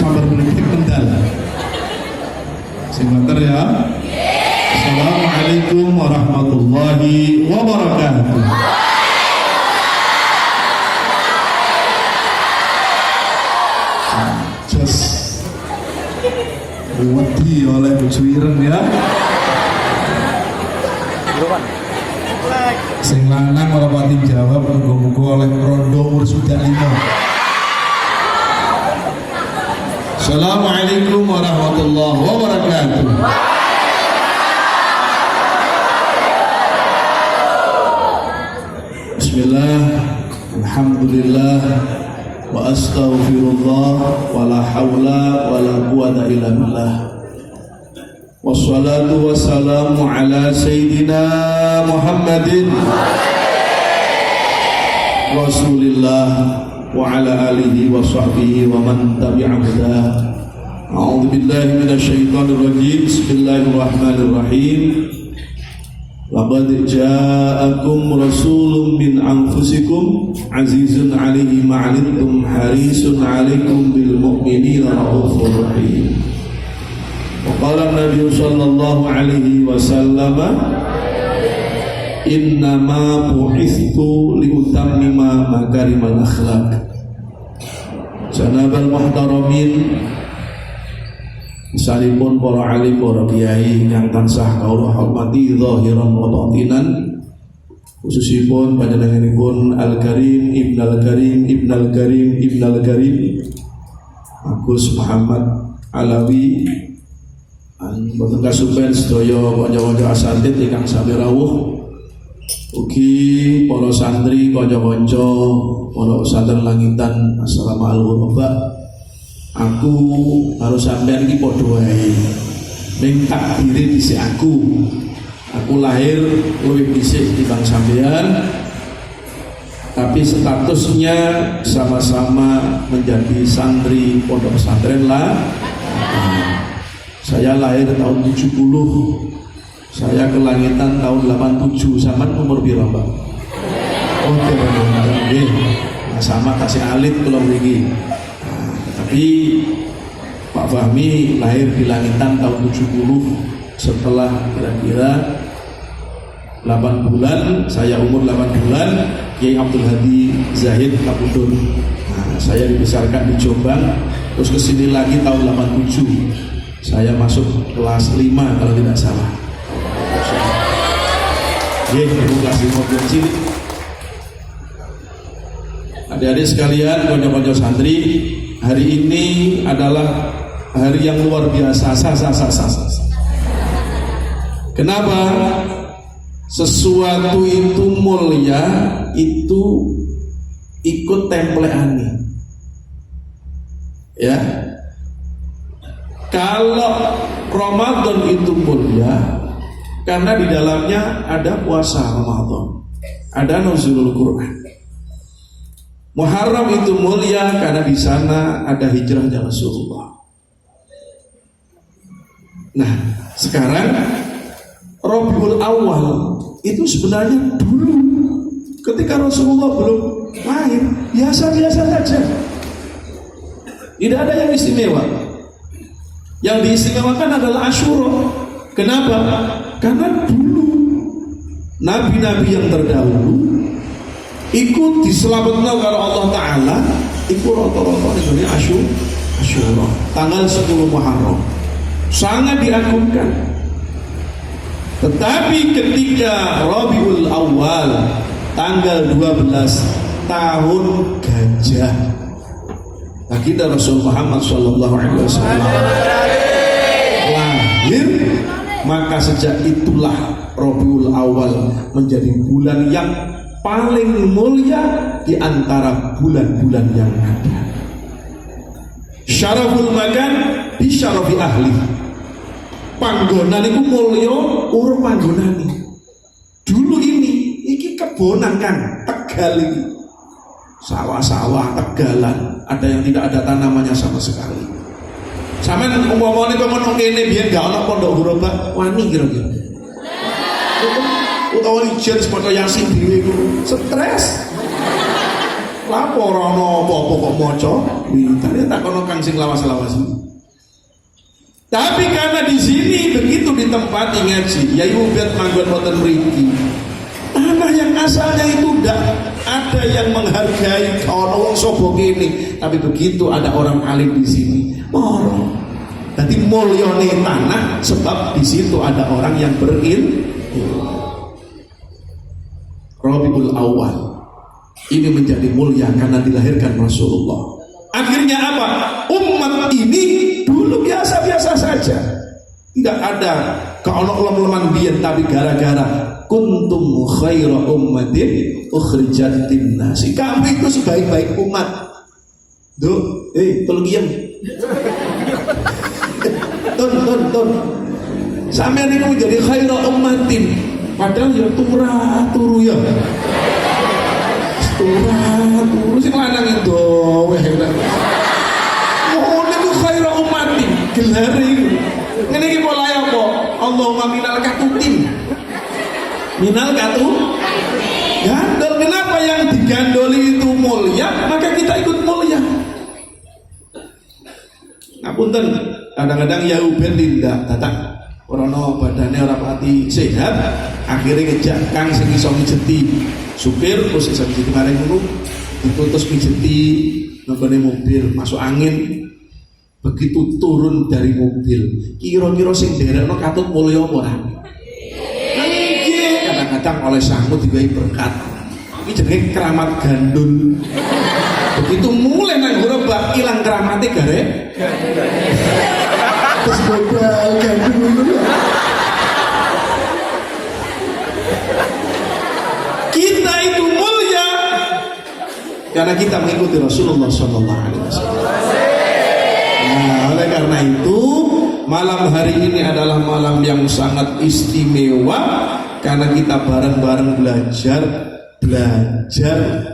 sabar beritik kendal. Sing banter ya. Assalamualaikum warahmatullahi wabarakatuh. Just wedi oleh bojo ireng ya. Sing lanang ora pati jawab, muga-muga oleh rondo umur sudah 5. Assalamualaikum warahmatullahi wabarakatuh. Bismillah, alhamdulillah, wa astaghfirullah, wa la hawla wa la quwata illa billah. Wassalatu wassalamu ala sayyidina Muhammadin Rasulillah wa ala alihi wa sahbihi wa man tabi'ahu. A'udzu billahi minasyaitonir rajim. Bismillahirrahmanirrahim. Laqad ja'akum rasulun min anfusikum azizun 'alaihi ma 'anittum harisun 'alaikum bil mu'minina raufur rahim. Qala Nabi sallallahu alaihi wasallam, innama bu'ithu liutammima makarimal akhlaq. Janabal muhtaramin, salipun para alim, para kiai yang tansah kawula hormati zahiran wa batinan, khususipun panjenenganipun Al-Karim Ibnul Karim Ibnul Karim Ibnul Karim Agus Muhammad Alawi. Mboten kasupen sedaya kanca-kanca asatidz ingkang sami rawuh, ugi para santri, kanca-kanca pondok pesantren Langitan. Assalamualaikum. Aku harus sampean iki padha wae. Ning takdire dhisik aku lahir luwih dhisik timbang sampean, tapi statusnya sama-sama menjadi santri pondok pesantren lah. Saya lahir tahun 70, saya ke Langitan tahun 87. Sampean umur piro, Pak? Oh, nah, sama kasih alit kalau begini. Tapi Pak Fahmi lahir di Langitan tahun 70, setelah kira-kira 8 bulan, saya umur 8 bulan, Kiai Abdul Hadi Zahid Kapundun. Nah, saya dibesarkan di Jombang, terus kesini lagi tahun 87. Saya masuk kelas 5 kalau tidak salah. Kelas 5 kecil. Adik-adik sekalian, kanca-kanca santri, hari ini adalah hari yang luar biasa. Kenapa? Sesuatu itu mulia itu ikut templeane. Ya. Kalau Ramadan itu mulia karena di dalamnya ada puasa Ramadan, ada nuzulul Quran. Muharram itu mulia karena di sana ada hijrahnya Rasulullah. Nah, sekarang Rabiul Awal itu sebenarnya dulu ketika Rasulullah belum lahir, biasa-biasa saja. Tidak ada yang istimewa. Yang diistimewakan adalah Asyura. Kenapa? Karena dulu nabi-nabi yang terdahulu ikut diselamatkan oleh Allah Ta'ala, ikut rata-rata ini Asyura tanggal 10 Muharram, sangat diagungkan. Tetapi ketika Rabiul Awal tanggal 12 tahun gajah, baginda Rasul Muhammad Sallallahu Alaihi Wasallam lahir, maka sejak itulah Rabiul Awal menjadi bulan yang paling mulia di antara bulan-bulan yang ada. Syaraful makan bi syarafi ahli. Panggonan itu mulya urung panggonan. Dulu iki kebonan kan, Tegal ini. Sawah-sawah Tegalan, ada yang tidak ada tanamannya sama sekali. Sampeyan umpamane ngomong kene biyen gak ana pondok gerobak, wani kira-kira. Utawa ijen sepeda Yasin dhewe iku stres. lapor ana apa-apa kok maca wiridan tak kono kang sing lawas-lawas. Tapi karena di sini begitu ditempati ngaji, Yai Ubed manggon wonten mriki. Tanah yang asalnya itu tidak ada yang menghargai orang sobo gini, tapi begitu ada orang alim di sini, moro. Jadi mulyane tanah sebab di situ ada orang yang berilmu. Rabiul Awal ini menjadi mulia karena dilahirkan Rasulullah. Akhirnya apa? Umat ini dulu biasa-biasa saja, tidak ada keono-leman biyen, tapi gara-gara kuntum khaira ummatin ukhrijat linnasi, kamu itu sebaik-baik umat. Tolong diam. Ton. Sampeyan niku jadi khaira ummatin, padahal ya turu ya. Turu sing lanang itu weh. Oh niku khaira ummatin, gelare iku. Ngene iki pola apa? Allahumma minal katutin. Minal katu gandol. Kenapa yang digandoli itu mulia, maka kita ikut mulia. Ngapunten, kadang-kadang ya Ubed linda datang orono badannya ora pati sehat, akhirnya ngejak kang sing iso mijeti supir terus iso mijeti bareng ngono ditutus mijeti nggone mobil masuk angin. Begitu turun dari mobil, kira-kira sing nderekno katut mulya apa ora? Kadang-kadang oleh sangu digawe berkat. Ini jenenge keramat gandul. Begitu mulai nang gerobak ilang keramate gare. Terus modal gandul. Kita itu mulia karena kita mengikuti Rasulullah sallallahu alaihi wasallam. Nah, oleh karena itu malam hari ini adalah malam yang sangat istimewa karena kita bareng-bareng belajar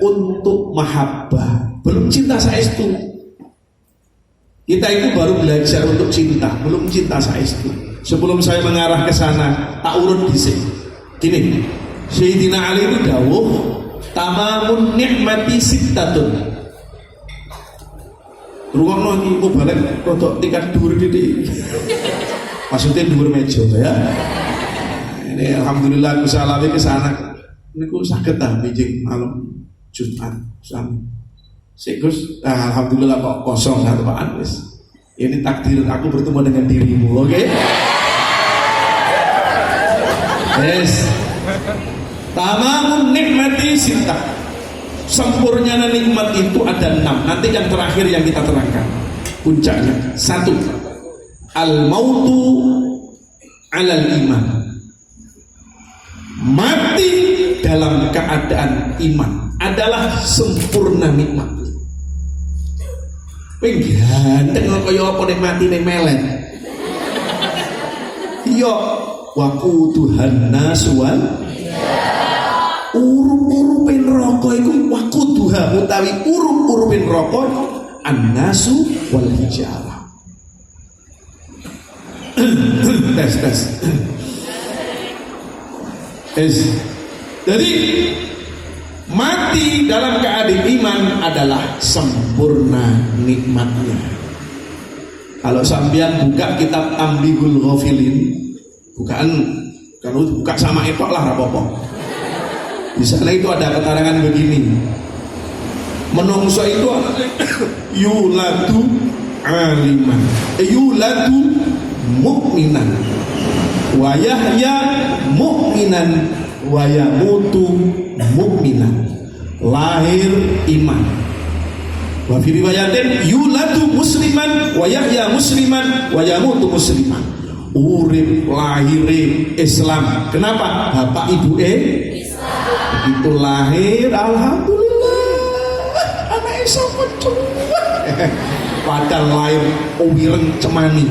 untuk mahabbah, belum cinta saestu. Kita itu baru belajar untuk cinta, belum cinta saestu. Sebelum saya mengarah ke sana, tak urut dhisik. Gini, Sayyidina Ali itu dawuh, tamamun nikmati sittatun. Ruang iki kok balik rodok tingkat dhuwur titik. Maksudnya dhuwur meja ya. Ini alhamdulillah bisa alami ke sana. Niku saged ta bijing malam Jumat sami. Sikus alhamdulillah kok kosong satu Pak wis. Ini takdir aku bertemu dengan dirimu, oke? Yes. Tamamun nikmati sittah. Sempurnanya nikmat itu ada 6. Nanti yang terakhir yang kita terangkan puncaknya. 1. Al-mautu alal iman. Mati dalam keadaan iman adalah sempurna nikmat. Ganteng kaya apa nek mati nek melet. Iya, waquduhan naswal urup-urupin rokok itu waquduha utawi urup-urupin rokok annasu wal hijarah. tes. Jadi mati dalam keadaan iman adalah sempurna nikmatnya. Kalau sampean buka kitab Ambihul Ghafilin, kalau buka sama etok lah apa-apa. Di sana itu ada keterangan begini. Menungso itu yuladu aliman, yuladu mu'minan, wa yahya mu'minan, wa yamutu mu'minan. Lahir iman. Wa fi riwayatin yuladu musliman wa yahya musliman wa yamutu musliman. Urip lahire Islam. Kenapa? Bapak ibu begitu lahir alhamdulillah anak Islam mencuri. Padahal lahir uwireng cemani.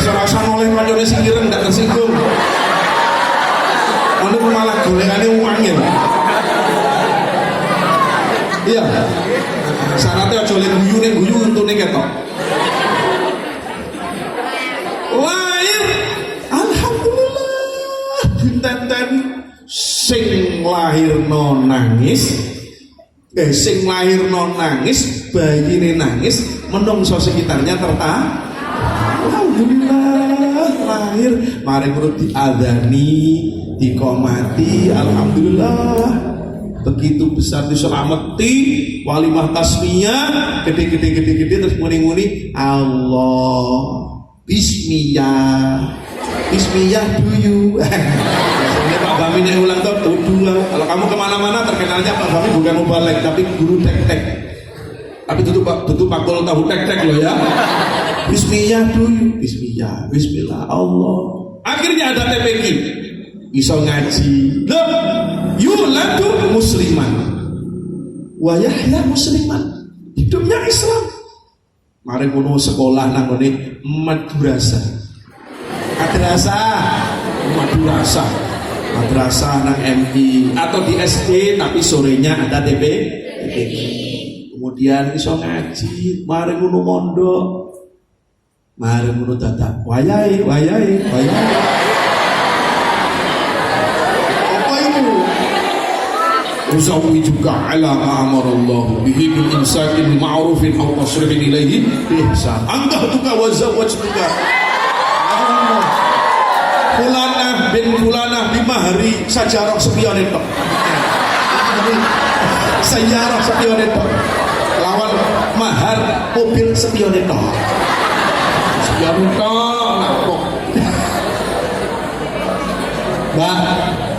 Serasa oleh pancone sing ireng ndak tersinggung. Ono malah golekane angin. Iya. Syaratnya aja oleh guyu untune ketok. Lahir alhamdulillah dinten sing lahir lahirno nangis, sing lahirno nangis, bayine nangis, menungso sekitarnya tertawa. Alhamdulillah lahir, mari menurut diadani, dikomati, alhamdulillah. Begitu besar diselamati, walimah tasmiyah, gede terus muni Allah, Bismillah, Bismillah dulu. Biasanya Pak Bami yang ulang tahun dua. Kalau kamu kemana-mana terkenalnya Pak Bami bukan mubalek tapi guru tek-tek. Tapi tutup pakul tahu tek-tek loh ya. Bismillah dulu, Bismillah, Bismillah Allah. Akhirnya ada TPQ, iso ngaji. Loh, yuladu musliman, wa yahya musliman. Hidupnya Islam. Mari ngono sekolah nang ngene madrasah. Madrasah nang MI atau di SD tapi sorenya ada TPQ. Kemudian iso ngaji, mari ngono mondok. Mari ngono dadak wayahe. Apa itu? Usawi juga ala amarallahu bihi bil insakin ma'rufin aw tasrifin ilaihi ihsan. Angkah tuka wa zawwajtuka. Fulanah bin fulanah bimahri sajarah sepiyane tok. Sajarah sepiyane tok. Lawan mahar mobil sepiyane tok. Mbak,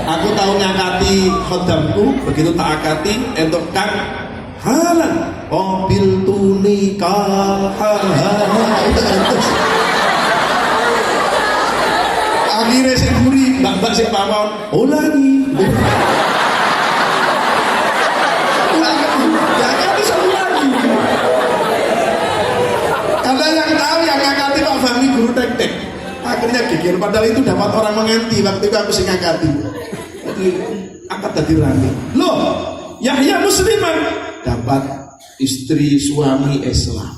aku tahu nyakati khodamku, begitu tak akati entuk kang halan mobil tunikah. Akhirnya sing buri, mbak sing pamon, ulangi. Nyakati satu lagi. Karena yang tahu yang ngangkati Pak Fahmi guru tek-tek. Akhirnya geger, padahal itu dapat orang menganti. Waktu itu aku sing ngangkati. Jadi akad tadi rame. Loh, Yahya musliman dapat istri suami Islam.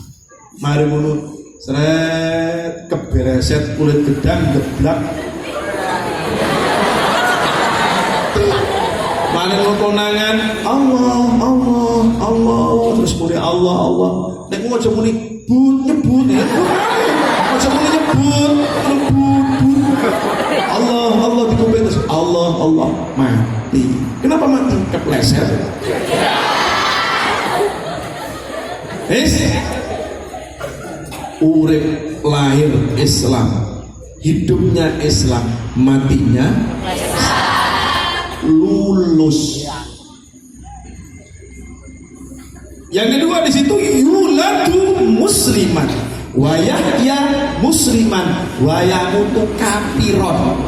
Mari ngono seret kebereset kulit gedang geblak. Mari ngono konangan Allah terus muni Allah. Nek mau aja muni nyebut ya. Aja muni nyebut. Allah dikubur terus Allah mati. Kenapa mati? Kepleset. Urip lahir Islam, hidupnya Islam, matinya lulus. Yang kedua di situ yuladu musliman wa yahya musliman wa yamutu kafiron.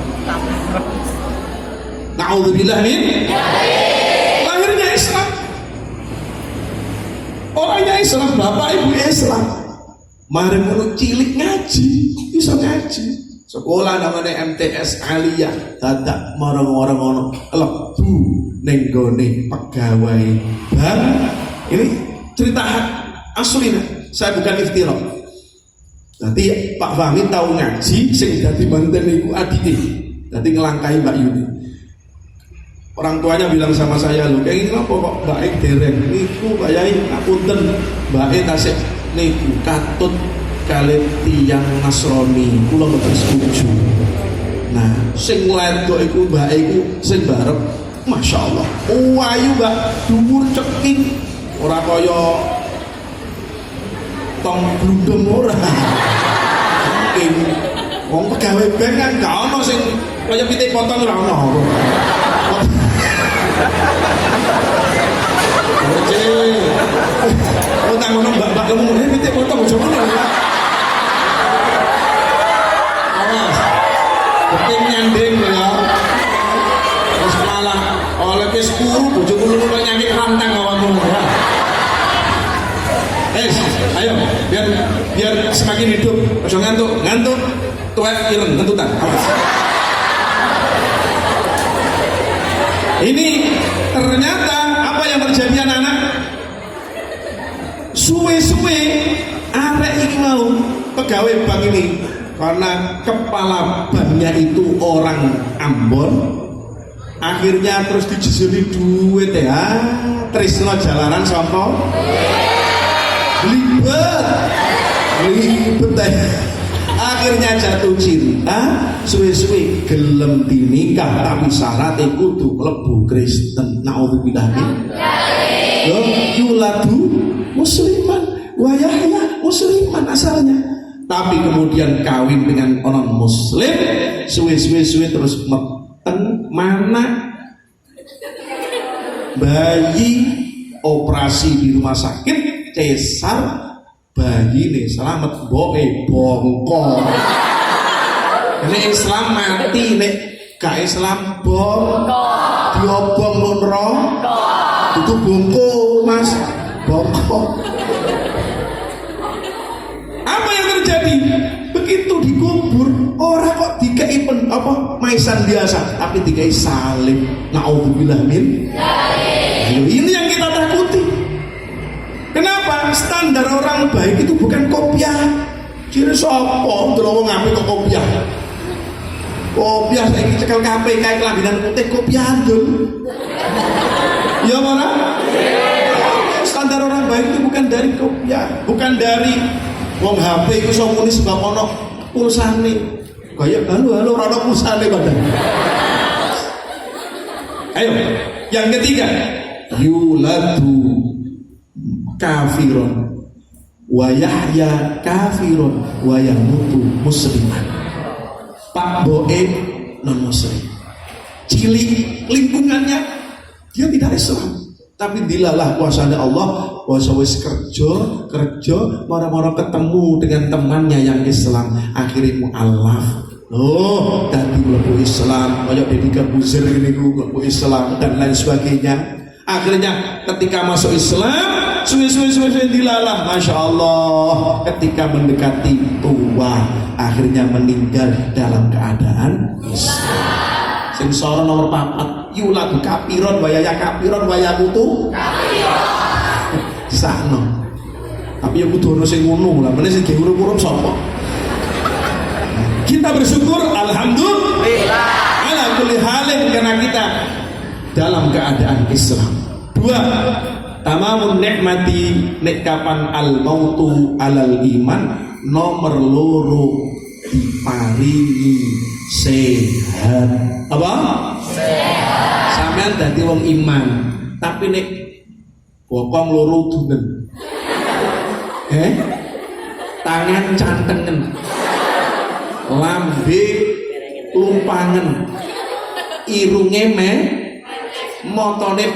Na'udzubillah min lahirnya Islam. Orangnya Islam, bapak ibu Islam. Mari ngono cilik ngaji, bisa ngaji. Sekolah namanya MTS Aliyah, dadak marang-marang ngono klebu ning gone pegawai bank. Ini cerita asli, saya bukan iftira. Nanti Pak Fahmi tahu ngaji, sing dadi manten iku adike. Dadi ngelangkai Mbak Yuni. Orang tuanya bilang sama saya, "Lho, kayak ngapa kok Mbak Ek dereng niku Mbak Yai ngapunten, Mbak Ek tasik niku katut kali tiyang Nasrani, kula mboten setuju." Nah, sing wedok iku Mbak iku sing barep, masyaallah. Ayu Mbak, dhuwur ceking, ora kaya tong glundung ora. Mungkin wong pegawai bank kan gak ono sing kaya pitik potong ora ono. Oke. Utang ngono mbak kamu ini pitik potong aja ngono ya. Awas. Penting nyanding ya. Wis malah oleh ke 10 bojoku ngono nyangkit rantang awakmu ya. Ayo, biar semakin hidup. Aja ngantuk, tuwek ireng ngentutan. Awas. Ini ternyata apa yang terjadi anak-anak? Suwe-suwe arek ini mau pegawai bank ini karena kepala banknya itu orang Ambon, Akhirnya terus dijejeli duit ya. Trisno jalanan sapa? Libet akhirnya jatuh cinta, suwe-suwe gelem dinikah tapi syaratnya kudu mlebu Kristen. Naudzubillah min yuladu musliman wa yahya musliman asalnya, tapi kemudian kawin dengan orang muslim, suwe-suwe terus meteng mana bayi operasi di rumah sakit cesar, bayi nih selamat boe bongkok. Ini Islam mati nih, gak Islam bongkok diobong nunro itu bongkok mas, bongkok. Apa yang terjadi? Begitu dikubur orang kok dikai maisan biasa, tapi dikai salib. Naudzubillah min. Ini yang kita takuti. Kenapa? Standar orang baik itu bukan kopiah. Ciri sopo delok wong apik kok kopiah. Kopiah saiki cekel KPK kelambinan putih kopiah ndul. Ya mana? Standar orang baik itu bukan dari kopiah, bukan dari wong HP iku iso muni sebab ono pulsane. Kayak halo ora ono pulsane padahal. Ayo, yang ketiga, yuladu kafirun wa yahya kafirun wa yamutu musliman. Pak boe non muslim, cilik lingkungannya dia tidak Islam, tapi dilalah kuasanya Allah, kuasa wis kerja mara-mara ketemu dengan temannya yang Islam, akhirnya mu'alaf. Oh, tadi mlebu Islam, kayak Deddy Corbuzier ini mlebu Islam dan lain sebagainya. Akhirnya ketika masuk Islam, suwe dilalah, masya Allah. Ketika mendekati tua, akhirnya meninggal dalam keadaan Islam. Sing sora nomor 4, yuladu kafiron wa ya kafiron wa yamutu kafiron. Sakno. Tapi ya kudu ono sing ngono lah, meneh sing diurung-urung sapa? Kita bersyukur alhamdulillah ala kulli halin karena kita dalam keadaan Islam. 2, tamamun nikmati nikapan al mautu alal iman. Nomor loro diparingi sehat. Apa? Sehat. Sampean dadi wong iman, tapi nek bokong loro dunen. Tangan cantengen. Lambe lumpangen, irunge motone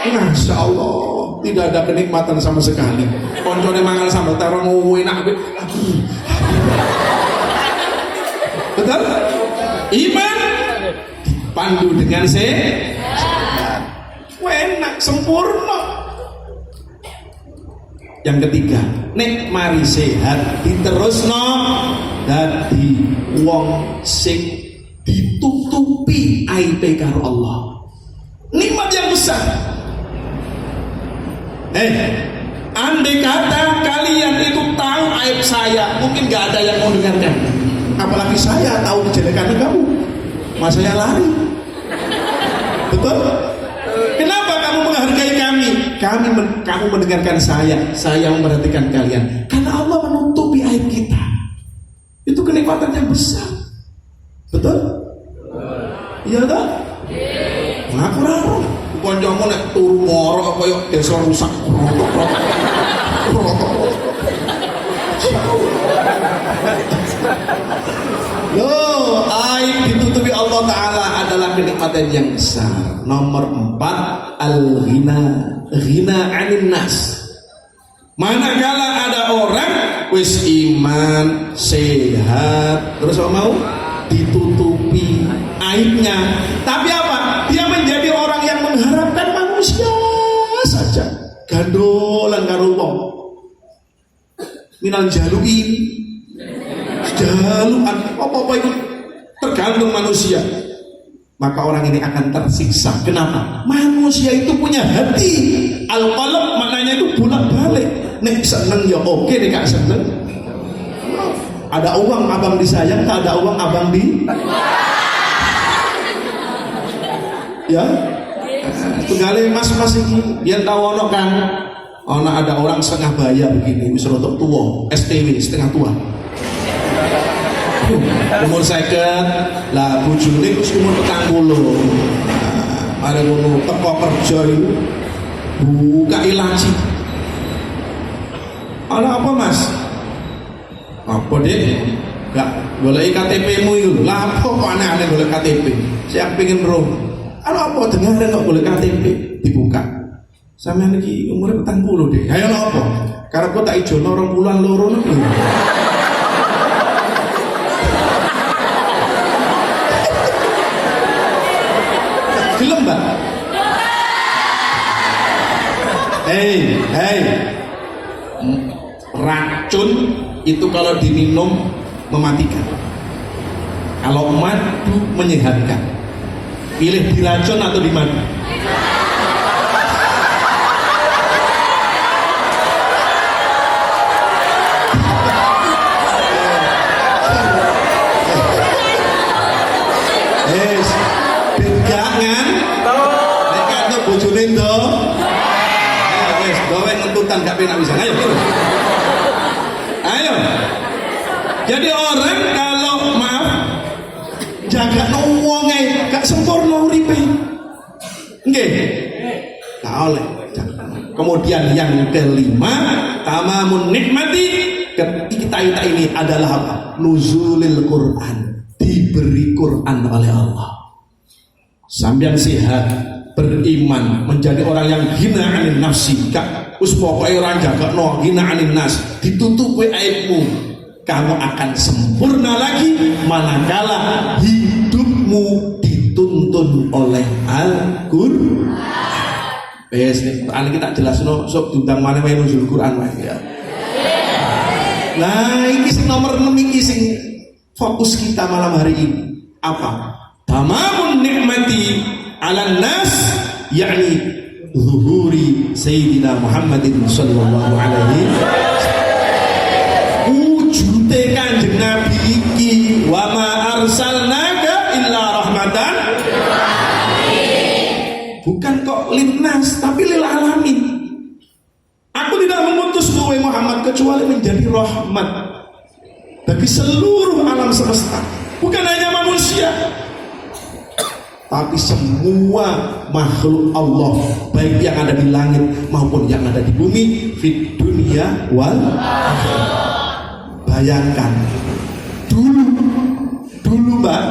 Masya Allah, tidak ada kenikmatan sama sekali. Koncone mangan sambal terong enak. Betul? Iman dipandu dengan sehat, enak sempurna. Yang ketiga, nek mari sehat diterusno dadi wong sing ditutupi aibe karo Allah. Nikmat yang besar. Andai kata kalian itu tahu aib saya, mungkin gak ada yang mau dengarkan. Apalagi saya tahu kejelekan kamu, masa saya lari. Betul? Kenapa kamu menghargai kami? Kamu mendengarkan saya memperhatikan kalian. Karena Allah menutupi aib kita. Itu kenikmatan yang besar. Betul? Iya tak? Ngaku raro. Kancamu nek turu moro kaya desa rusak. Loh, aib ditutupi Allah Ta'ala adalah kenikmatan yang besar. Nomor 4, al-ghina 'anil nas. Manakala ada orang wis iman, sehat, terus apa mau? Ditutupi aibnya. Tapi apa? Dia menjadi orang yang mengharapkan manusia saja. Gandolan karo wong. Minal jaluin. Jaluan apa-apa itu tergantung manusia. Maka orang ini akan tersiksa. Kenapa? Manusia itu punya hati. Al-qalb maknanya itu bolak-balik. Nek seneng ya oke, nek gak seneng. Ada uang abang disayang, tak ada uang abang di. Ya. Tunggale mas-mas iki yen tau ono kan ada orang setengah baya begini wis rodok tuwa, STW setengah tua. Umur 50 lah bojone wis umur 40. Mari ngono teko kerja iku buka ilaci. Ala apa mas? Apa dek? Gak golek KTP-mu itu. Lah apa kok aneh-aneh golek KTP? Saya pengen roh. Ala apa dengar kok golek KTP dibuka. Sampeyan iki umure 40 deh. Ayo lho apa? Karepku tak ijono 20-an loro lho. Gelem, Mbak? Hei. Racun itu kalau diminum mematikan. Kalau madu menyehatkan. Pilih diracun atau dimadu? Jangan. Nek karo bojone ndo. Wis, gawe ngentutan gak penak bisa. Ayo. Jadi orang kalau maaf jaga wonge gak sempurna uripe. Nggih. Gak oleh. Kemudian yang kelima, tamamun nikmati, kita ini adalah apa? Nuzulil Quran, diberi Quran oleh Allah. Sambian sehat, beriman, menjadi orang yang hina anin nafsi, gak us pokoknya orang jaga no hina anin nas, ditutupi aibmu, kamu akan sempurna lagi manakala hidupmu dituntun oleh Al-Qur'an. Wes nek kita jelasno sok diundang mana wae nuzul Quran wae ya. Nah, iki sing nomor 6 iki sing fokus kita malam hari ini. Apa? Tamamun nikmati 'alan nas, yakni zuhuri Sayyidina Muhammadin sallallahu alaihi wasallam. Wujude Kanjeng Nabi iki wa ma arsalnaka illa rahmatan. Bukan kok linnas tapi lil alamin. Aku tidak mengutus kowe Muhammad kecuali menjadi rahmat bagi seluruh alam semesta. Bukan hanya manusia, tapi semua makhluk Allah, baik yang ada di langit maupun yang ada di bumi, fid dunya wal akhirah. Bayangkan dulu Mbak,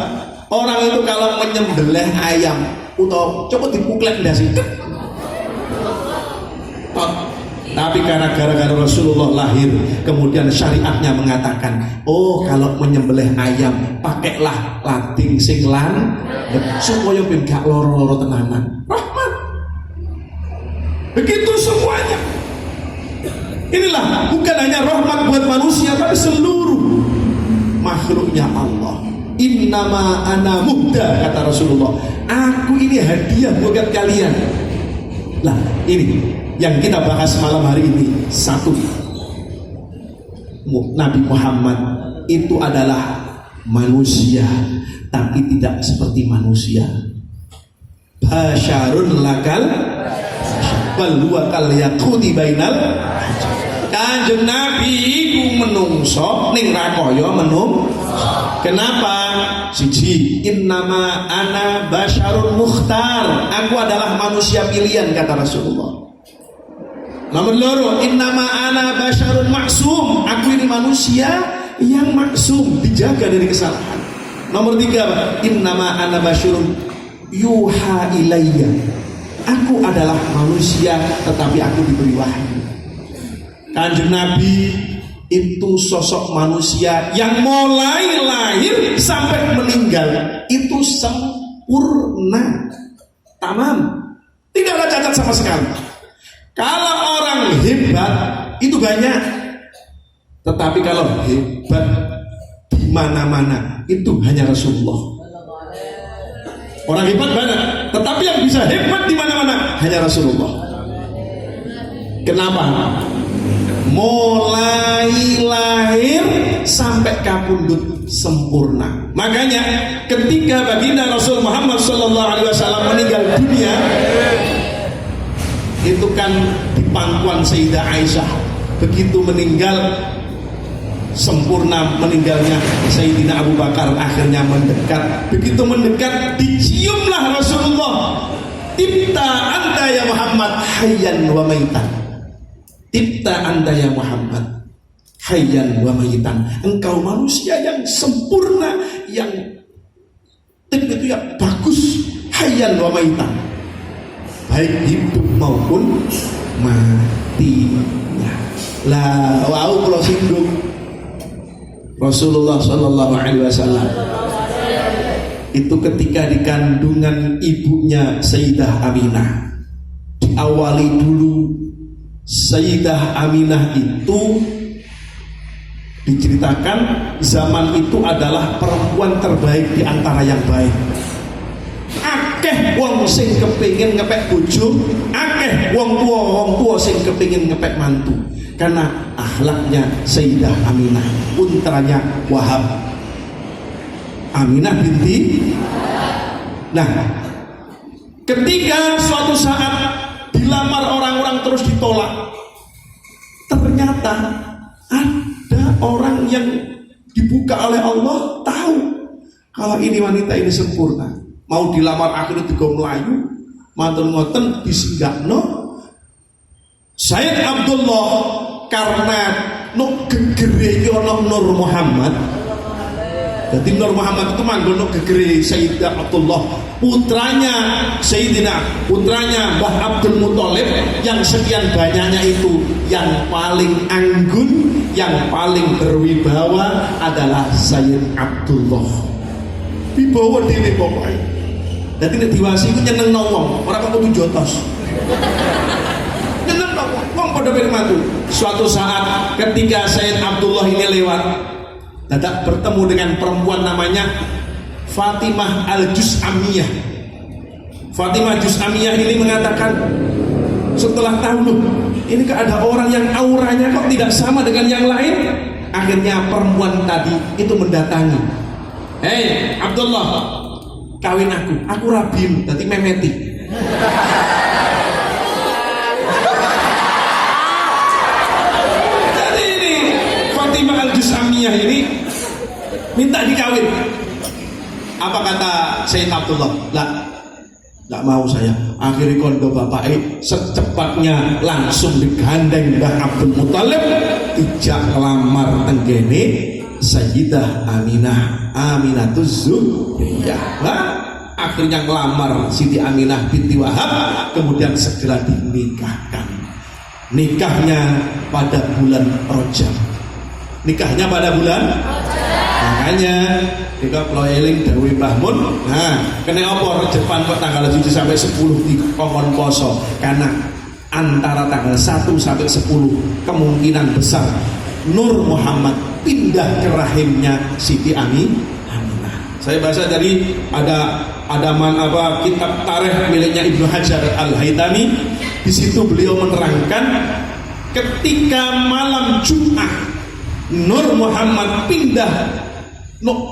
orang itu kalau menyembelih ayam atau coba dipuklet ndasi. Tapi karena gara-gara Rasulullah lahir, kemudian syariatnya mengatakan, oh kalau menyembelih ayam pakailah lading sing lan supaya ben gak loro-loro tenanan. Rahmat. Begitu semuanya. Inilah bukan hanya rahmat buat manusia, tapi seluruh makhluknya Allah. Innama ana muhda, kata Rasulullah. Aku ini hadiah buat kalian. Lah ini yang kita bahas malam hari ini. Satu, Nabi Muhammad itu adalah manusia, tapi tidak seperti manusia. Basyarun lakal bal huwa kal yaquti bainal. Kanjeng Nabi iku menungso ning rakaya menungso. Kenapa? Siji, innama ana basyarun mukhtar. Aku adalah manusia pilihan, kata Rasulullah. Nomor loro, innama ana basyarun maksum. Aku ini manusia yang maksum, dijaga dari kesalahan. Nomor tiga, innama ana basyarun yuha ilayya. Aku adalah manusia tetapi aku diberi wahyu. Kanjeng Nabi itu sosok manusia yang mulai lahir sampai meninggal itu sempurna, tamam, tidak ada cacat sama sekali. Kalau orang hebat itu banyak, tetapi kalau hebat di mana-mana itu hanya Rasulullah. Orang hebat banyak, tetapi yang bisa hebat di mana-mana hanya Rasulullah. Kenapa? Mulai lahir sampai kapundhut sempurna. Makanya ketika baginda Rasul Muhammad SAW meninggal dunia, itu kan di pangkuan Sayyidah Aisyah. Begitu meninggal, sempurna meninggalnya Sayyidina Abu Bakar, akhirnya mendekat. Begitu mendekat, diciumlah Rasulullah. Tibta anta ya Muhammad hayyan wa maitan. Tibta anta ya Muhammad hayyan wa maitan. Engkau manusia yang sempurna, yang tip itu yang bagus, hayyan wa maitan, baik hidup maupun matinya. Lah wau kula singgung Rasulullah sallallahu alaihi wasallam itu ketika di kandungan ibunya Sayyidah Aminah. Diawali dulu Sayyidah Aminah itu diceritakan zaman itu adalah perempuan terbaik di antara yang baik. Akeh wong sing kepengin ngepek bojo, akeh wong tua sing kepengin ngepek mantu, karena akhlaknya Sayyidah Aminah, putranya Wahab. Aminah binti. Nah, ketika suatu saat dilamar orang-orang terus ditolak, ternyata ada orang yang dibuka oleh Allah tahu kalau ini wanita ini sempurna, mau dilamar akhirnya juga melayu, matur ngoten disinggahno Sayyid Abdullah karena nuk gegere ono Nur Muhammad. Jadi Nur Muhammad itu manggono gegere Sayyidina Abdullah, putranya Sayyidina, putranya Mbah Abdul Muthalib, yang sekian banyaknya itu yang paling anggun, yang paling berwibawa adalah Sayyid Abdullah. Wibawa dhewe pokoke. Dadi nek diwasi ku nyeneng wong, ora kok kudu jotos. Nyeneng wong padha matu. Suatu saat ketika Sayyid Abdullah ini lewat, dadak bertemu dengan perempuan namanya Fatimah Al-Jus'amiyah. Fatimah Jus'amiyah ini mengatakan, setelah tahu loh, ini kok ada orang yang auranya kok tidak sama dengan yang lain. Akhirnya perempuan tadi itu mendatangi, hei Abdullah, kawin aku rabin, nanti memeti. Jadi ini Fatimah Al-Jus'amiyah ini minta dikawin. Apa kata Sayyid Abdullah? Lah, nggak mau saya. Akhirnya kondo bapak secepatnya langsung digandeng Mbah Abdul Muthalib, ijak lamar tenggene Sayyidah Aminah, Aminatuz Zuhriyah. Akhirnya ngelamar Siti Aminah binti Wahab, kemudian segera dinikahkan. Nikahnya pada bulan Rajab. Nikahnya pada bulan makanya jika kalau eling dawuh Mbah Mun, nah kena apa Rejepan kok tanggal 7 sampai 10 di kongkon poso, karena antara tanggal 1 sampai 10 kemungkinan besar Nur Muhammad pindah ke rahimnya Siti Aminah. Saya baca dari ada kitab tarikh miliknya Ibnu Hajar Al-Haytami. Di situ beliau menerangkan ketika malam Jumat Nur Muhammad pindah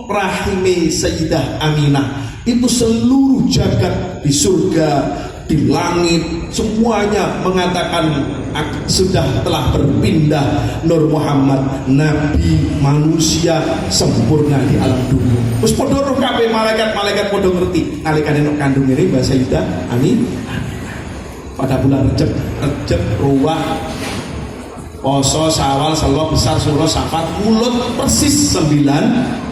rahime Sayyidah Aminah, itu seluruh jagat di surga, di langit, semuanya mengatakan sudah telah berpindah Nur Muhammad, nabi manusia sempurna di alam dunia. Terus padha roh kabeh malaikat padha ngerti nalikane nek kandung ini Mbak Sayyidah Aminah pada bulan Rejab Ruwah Poso, Syawal, Selwa, Besar, Suro, Safar, Mulut, persis 9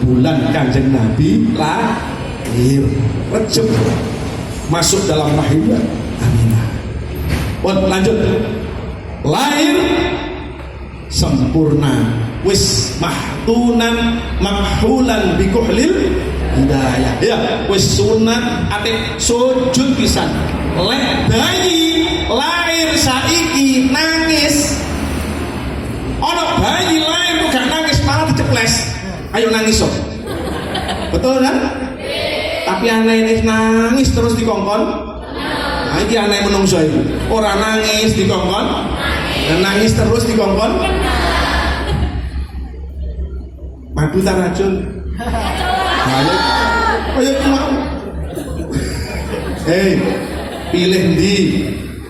bulan Kanjeng Nabi lahir. Rejab masuk dalam rahimnya Aminah. Lanjut, lahir sempurna, wis mahtunan makhulan bikuhlil hidayah. Ya, wis sunat ate sujud pisan. Lek bayi lahir saiki nangis, ono bayi lain kok gak nangis malah diceples, ayo nangis sok, betul kan? Tapi anak ini nangis terus dikongkon. Nah, ini anak menungso itu orang nangis dikongkon, dan nangis terus dikongkon. Madu tak racun? Kaya mau. Hei, pilih ndi?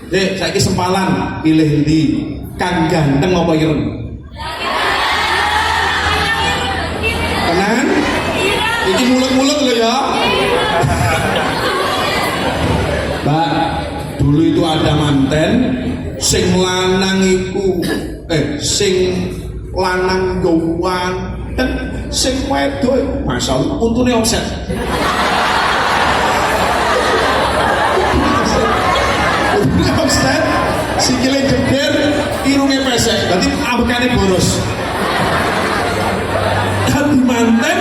Saiki sempalan, pilih ndi? Kang ganteng apa ireng? Tenan? Iki mulut-mulut lho ya. Mbak, dulu itu ada manten sing lanang iku sing lanang gowang dan sing wedok masyaallah untune omset. Untune omset, sikile jeger, irunge pesek. Berarti ambekane boros. Dadi manten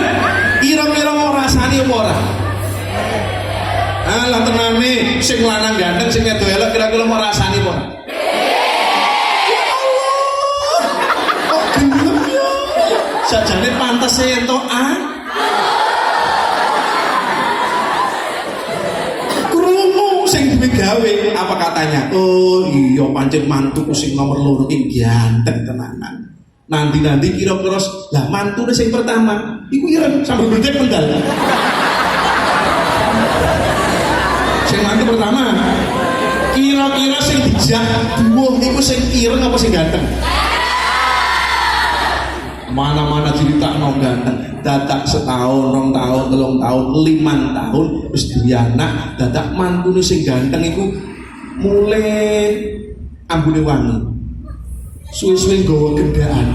kira-kira rasane apa ora? Alah tenane sing lanang ganteng sing wedok elok kira-kira mau rasani apa? Ya Allah. Kok gelem ya? Sajane pantes entuk krungu sing duwe gawe apa katanya? Oh iya pancen mantuku sing nomor 2 iki ganteng tenanan. Nanti kira-kira lah mantune sing pertama iku ireng sambil berdek mendal. Sing mantu pertama kira-kira sing dijak duwuh iku sing ireng apa sing ganteng? Mana-mana cerita no ganteng dadak setahun, 2 tahun, 3 tahun, 5 tahun wis duwe anak dadak mantune sing ganteng iku mulai ambune wangi suwe-suwe nggawa gendaan.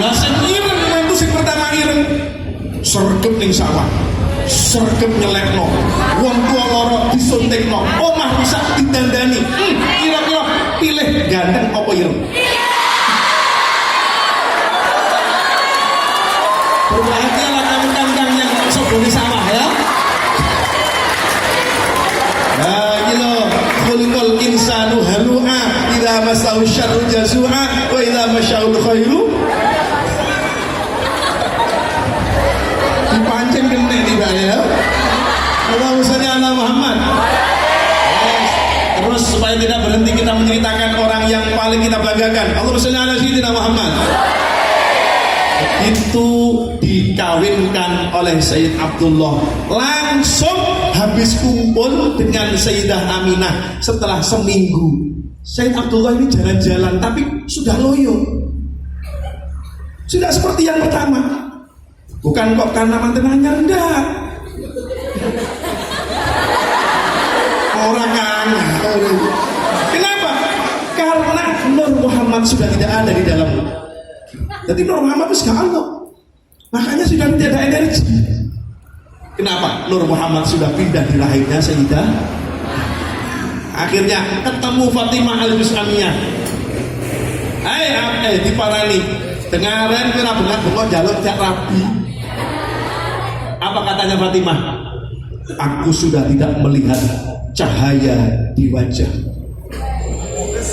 Lah sing ireng mantu sing pertama ireng sergep ning sawah sergep nyelekno wong tua loro disuntikno omah bisa didandani. Kira-kira pilih ganteng apa ireng? Berbahagialah kamu-kamu yang sobone sawah ya. Nah gitu khuliqal insanu halu'a idza masahu syarru jazu'a wa idza masya'ul khairu dipancing kene tiba ya. Allahumma sholli ala Muhammad. Terus supaya tidak berhenti kita menceritakan orang yang paling kita banggakan. Allahumma sholli ala sayyidina Muhammad. Itu dikawinkan oleh Sayyid Abdullah langsung habis kumpul dengan Sayyidah Aminah setelah seminggu. Sayyid Abdullah ini jalan-jalan tapi sudah loyo, sudah seperti yang pertama. Bukan kok karena mantan anyar, enggak. Orang anyar. Kenapa? Karena Nur Muhammad sudah tidak ada di dalamnya. Jadi Nur Muhammad itu gak Allah. Makanya sudah tidak ada energi. Kenapa? Nur Muhammad sudah pindah di rahimnya Sayyidah. Akhirnya ketemu Fatimah al-Islamiyah. Diparani. Dengaran kira benar kok jaluk jak rabi. Apa katanya Fatimah? Aku sudah tidak melihat cahaya di wajah.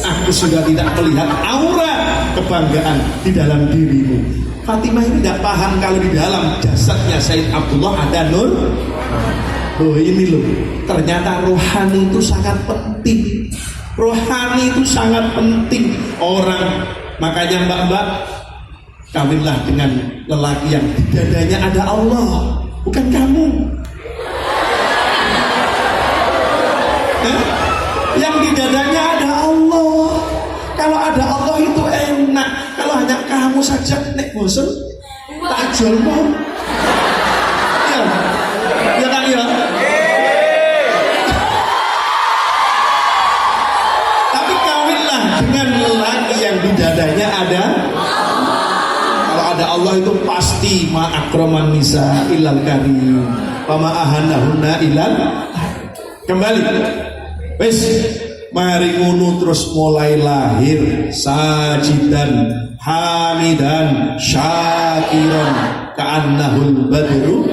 Aku sudah tidak melihat aura kebanggaan di dalam dirimu. Fatimah ini tidak paham kalau di dalam jasadnya Sayyid Abdullah ada nur. Oh ini loh, ternyata rohani itu sangat penting. Rohani itu sangat penting orang. Makanya mbak-mbak, kawinlah dengan lelaki yang di dadanya ada Allah, bukan kamu. Yang di dadanya ada Allah. Kalau ada Allah itu enak. Kalau hanya kamu saja nek bosen tak jolmo. Ya kan ya. Tapi kawinlah dengan lelaki yang di dadanya ada. Kalau ada Allah itu pasti ma akraman nisa ilal karim wa ma ahanahunna ilal. Kembali. Wes mari ngono terus mulai lahir sajidan hamidan syakiran ka'annahul badru.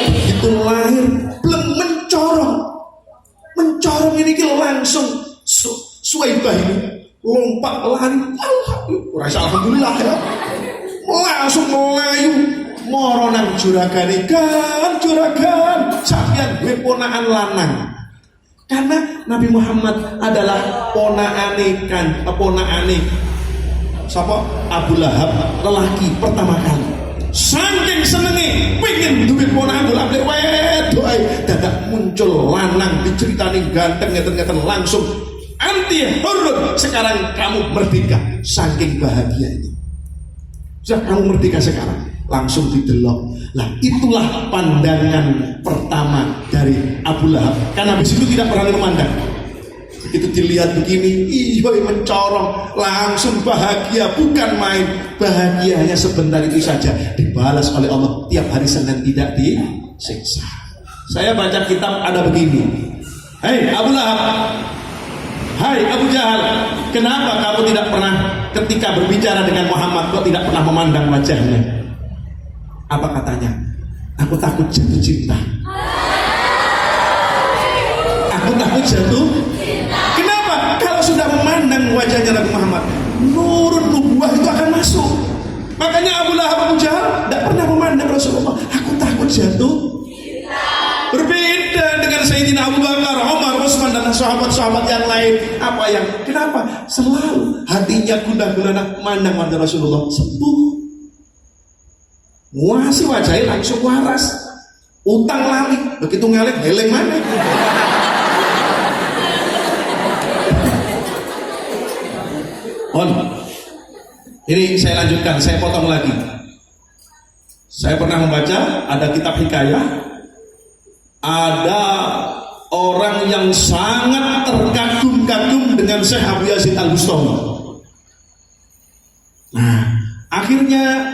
Itu lahir belum mencorong ini langsung suwaibah ini lompat lari alhamdulillah ya, langsung melayu moronan juragan sampeyan duwe ponakan lanang. Karena Nabi Muhammad adalah ponakane sapa Abu Lahab lelaki pertama kali. saking senenge pengen duwe ponakan Abu Lahab wedok ae dadak muncul lanang diceritani ganteng ngeten-ngeten langsung anti horor. Sekarang kamu merdeka, saking bahagia itu. Sudah kamu merdeka sekarang, langsung didelok. Lah itulah pandangan pertama dari Abu Lahab, karena habis itu tidak pernah memandang. Itu dilihat begini, iya mencorong, langsung bahagia, bukan main. Bahagia hanya sebentar itu saja, dibalas oleh Allah tiap hari Senin, tidak disiksa. Saya baca kitab ada begini, hei Abu Lahab, hai Abu Jahal, kenapa kamu tidak pernah ketika berbicara dengan Muhammad kok tidak pernah memandang wajahnya? Apa katanya? Aku takut jatuh cinta. Aku takut jatuh. Kenapa? Kalau sudah memandang wajahnya Nabi Muhammad, nurun nubuah itu akan masuk. Makanya Abu Lahab, Abu Jahal tidak pernah memandang Rasulullah. Aku takut jatuh. Berbeda dengan Sayyidina Abu Bakar, Umar, Utsman dan sahabat-sahabat yang lain. Apa yang? Kenapa? Selalu hatinya gundah-gulana memandang wajah Rasulullah. Sembuh. Muasi wajahnya langsung waras. Utang lali, begitu ngelek heleng mana? Ini saya lanjutkan, saya potong lagi. Saya pernah membaca ada kitab hikayah. Ada orang yang sangat terkagum-kagum dengan Syekh Abu Yazid Al-Bustami. Nah, akhirnya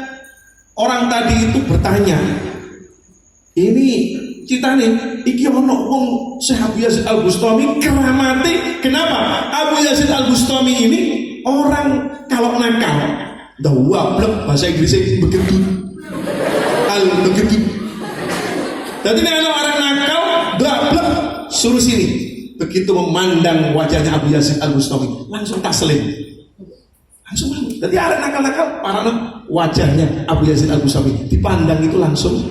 orang tadi itu bertanya, ini kita nih, iki ono wong Syekh Abu Yazid Al-Bustami keramati. Kenapa? Abu Yazid Al-Bustami ini orang kalau nakal, dawablek bahasa Inggrisnya begitu, begitu. Jadi kalau orang nakal, dablek suruh sini. Begitu memandang wajahnya Abu Yazid Al-Bustami, langsung taslim. Langsung. Jadi orang nakal-nakal, para wajahnya Abu Yazid Al-Bustami dipandang itu langsung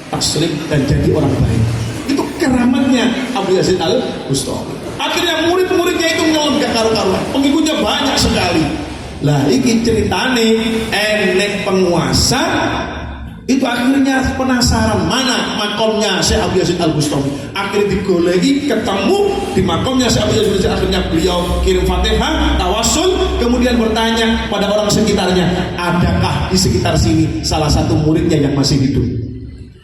taslim dan jadi orang baik. Itu keramatnya Abu Yazid Al-Bustami. Akhirnya murid-muridnya itu ngelem gak karu-karuan, pengikutnya banyak sekali. Lah iki ceritane enek penguasa itu akhirnya penasaran mana makomnya Syekh Abu Yazid Al-Bustami. Akhirnya digoleki, ketemu di makomnya Syekh Abu Yazid Al-Bustami. Akhirnya beliau kirim Fatihah, tawasul, kemudian bertanya pada orang sekitarnya, adakah di sekitar sini salah satu muridnya yang masih hidup?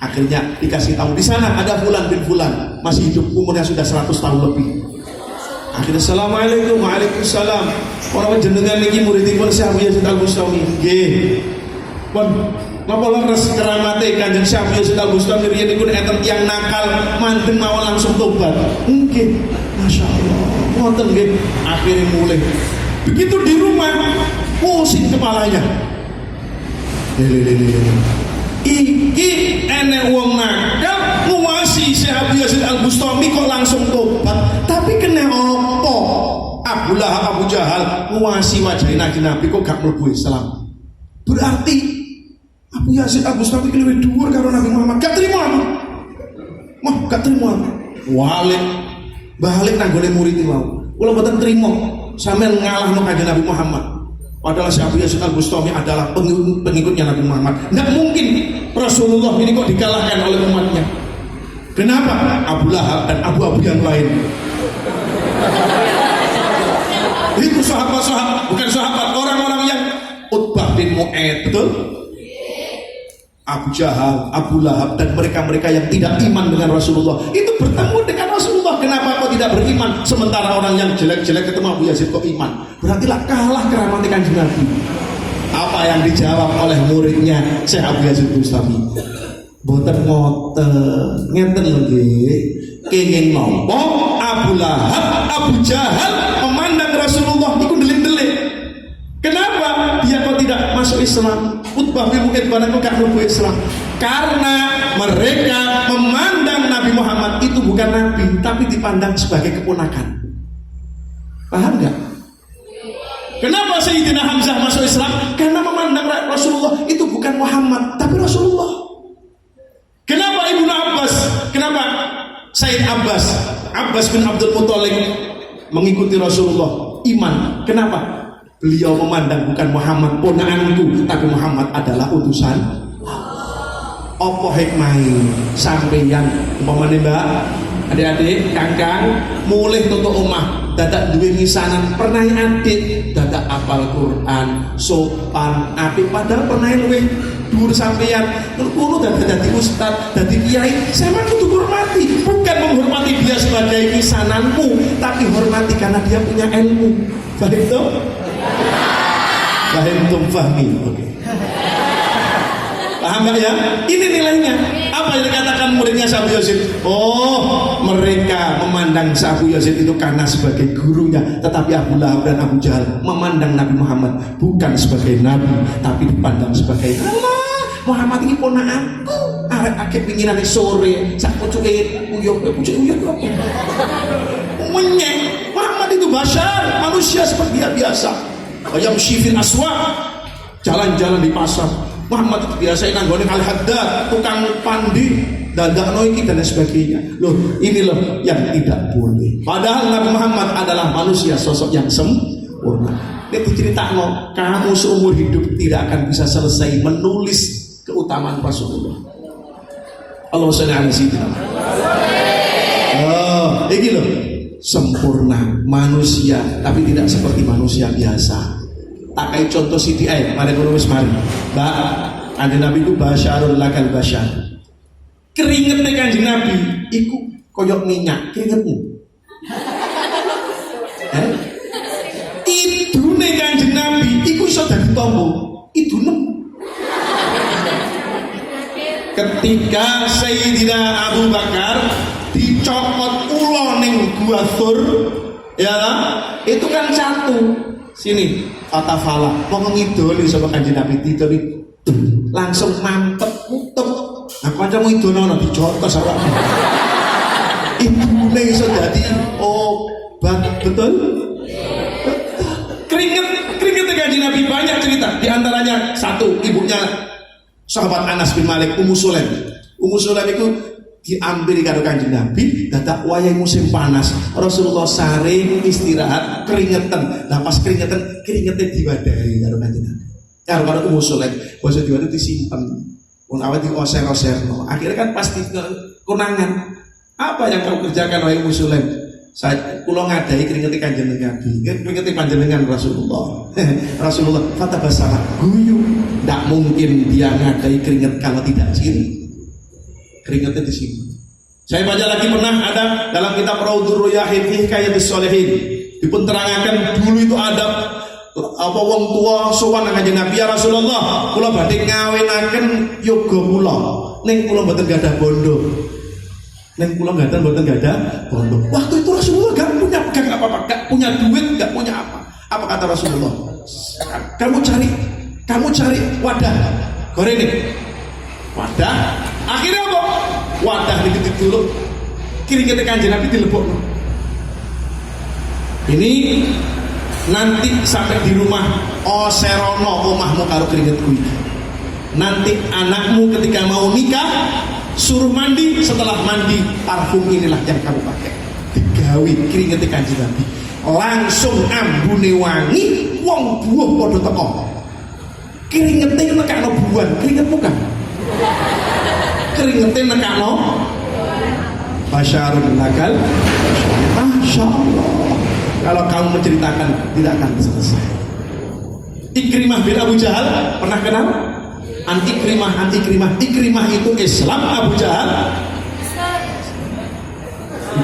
Akhirnya dikasih tahu, di sana ada Fulan bin Fulan masih hidup, umurnya sudah 100 tahun lebih. Akhirnya assalamualaikum, waalaikumsalam. Orang jenengan niki muridipun Syekh Abu Yazid Al-Bustami. Nggih. Pun napa leres keramate Kanjeng Syekh Abu Yazid Al-Bustami riyen niku enten tiyang nakal mandeng mawon langsung tobat. Nggih. Masyaallah. Ngoten nggih. Akhirnya mulai. Begitu di rumah pusing kepalanya. Iki enek wong nakal nguwasi Syekh Abu Yazid Al-Bustami kok langsung tobat. Tapi kena apa? Abu Lahab, Abu Jahal nguwasi wajahnya Nabi kok gak mlebu Islam. Berarti Abu Yazid Al-Bustami ki luwih dhuwur karo Nabi Muhammad. Gak terima aku. Mah gak terima. Balik nang gone murid iki mau. Kula mboten trima sampean ngalahno kanjeng Nabi Muhammad. Padahal Syekh Abu Yazid Al-Bustami adalah pengikutnya Nabi Muhammad. Nggak mungkin Rasulullah ini kok dikalahkan oleh umatnya. Kenapa? Abu Lahab dan abu-abu yang lain. Itu sahabat-sahabat, bukan sahabat, orang-orang yang Utbah bin Mu'aid, betul? Abu Jahal, Abu Lahab dan mereka-mereka yang tidak iman dengan Rasulullah itu bertemu dengan Rasulullah. Kenapa kok tidak beriman? Sementara orang yang jelek-jelek ketemu Abu Yazid kok iman. Berarti lah kalah keramat Kanjeng Nabi. Apa yang dijawab oleh muridnya Syekh Abu Yazid Bustami? Boten ngoten, ngeten lho nggih. Kenging nampa Abu Lahab, Abu Jahal memandang Rasulullah niku ndelik-ndelik. Kenapa dia kok tidak masuk Islam? Utbah bin Mu'aid kok gak mlebu Islam? Karena mereka memandang Nabi Muhammad itu bukan nabi, tapi dipandang sebagai keponakan. Paham nggak? Kenapa Sayyidina Hamzah masuk Islam? Karena memandang Rasulullah itu bukan Muhammad, tapi Rasulullah. Kenapa Ibnu Abbas? Kenapa Sayyid Abbas bin Abdul Muthalib mengikuti Rasulullah? Iman. Kenapa? Beliau memandang bukan Muhammad ponakanku, tapi Muhammad adalah utusan Allah. Apa hikmahe sampeyan umpamane Mbak, adik-adik, Kangkang mulih tutuk omah dadak duwe misanan pernah adik dadak apal Quran sopan apik padahal pernah luwih dhuwur sampeyan ngono dadi ustaz dadi kiai sampeyan kudu hormati, bukan menghormati dia sebagai misananmu tapi hormati karena dia punya ilmu. Paham tuh? Paham tuh fahmi. Oke. Paham gak ya? Ini nilainya. Apa yang dikatakan muridnya Abu Yazid? Oh, mereka memandang Abu Yazid itu karena sebagai gurunya, tetapi Abu Lahab dan Abu Jahal memandang Nabi Muhammad bukan sebagai nabi, tapi dipandang sebagai Allah. Muhammad ini ponakanku. Arek akeh pinginane sore, sak pucuke uyuh, pucuk uyuh apa? Menyek. Muhammad itu bashar, manusia seperti dia biasa. Ayam syifil aswaq, jalan-jalan di pasar. Muhammad itu biasa nanggone al-haddad, tukang pandi, dadakno iki dan sebagainya. Loh, ini loh yang tidak boleh. Padahal Nabi Muhammad adalah manusia sosok yang sempurna. Dia diceritakno, kamu seumur hidup tidak akan bisa selesai menulis keutamaan Rasulullah. Allah SWT. Oh, ini loh sempurna manusia, tapi tidak seperti manusia biasa. Tak kayak contoh CDI, mari wis mari. Mbak, ada Nabi itu basyarul lakal basyar. Keringetnya Kanjeng Nabi iku koyok minyak, keringetmu. Idune Kanjeng Nabi iku iso dadi tombo, idune. Ketika Sayyidina Abu Bakar dicopot ulo ning Gua Thur, ya itu kan satu. Sini fatafala wong ngidoli sapa Kanjeng Nabi didoli langsung mampet nutup. Nah kancamu idono dijotos awakmu. Ibune iso dadi obat, betul? Keringet Kanjeng Nabi banyak cerita. Di antaranya satu, ibunya sahabat Anas bin Malik, Ummu Sulaim. Ummu Sulaim itu diambil karo Kanjeng Nabi dadak wayahe musim panas Rasulullah saring istirahat keringetan. Nah pas keringetan diwadahi karo Kanjeng Nabi karo Ummu Sulaim basa diwadahi disimpen pun awet dioser-oserno. Akhirnya kan pasti konangan. Apa yang kau kerjakan wahai Ummu Sulaim? Saya kula ngadahi keringete Kanjeng Nabi, keringete panjenengan Rasulullah. Rasulullah fatabasama guyu. Tidak mungkin dia ngadahi keringet kalau tidak ciri. Keringetnya disimpan. Saya baca lagi pernah ada dalam kitab Raudhur Rayyahin fi Hikayatis Shalihin. Dipun terangkan dulu itu ada apa wong tua sowan nang Kanjeng Nabi, ya Rasulullah, kula badhe ngawinaken yoga kula. Ning kula mboten gadah bondo. Bondo. Waktu itu Rasulullah gak punya pegang apa-apa, gak punya duit, gak punya apa. Apa kata Rasulullah? Kamu cari wadah. Goreng wadah. Akhirnya apa? Wadah diketik dulu. Kiri-kiri Kanjeng Nabi dilebokno. Ini nanti sampai di rumah oserono omahmu karo keringetku ini. Nanti anakmu ketika mau nikah suruh mandi, setelah mandi parfum inilah yang kamu pakai. Digawi keringetnya Kanjeng Nabi. Langsung ambune wangi, wong buah padha teko. Keringetnya nekakno buan, keringetmu kan? Keringetin nekakno basyarul lakal. Masya Allah, kalau kamu menceritakan tidak akan selesai. Ikrimah bin Abu Jahal pernah kenal? Ikrimah itu Islam, Abu Jahal.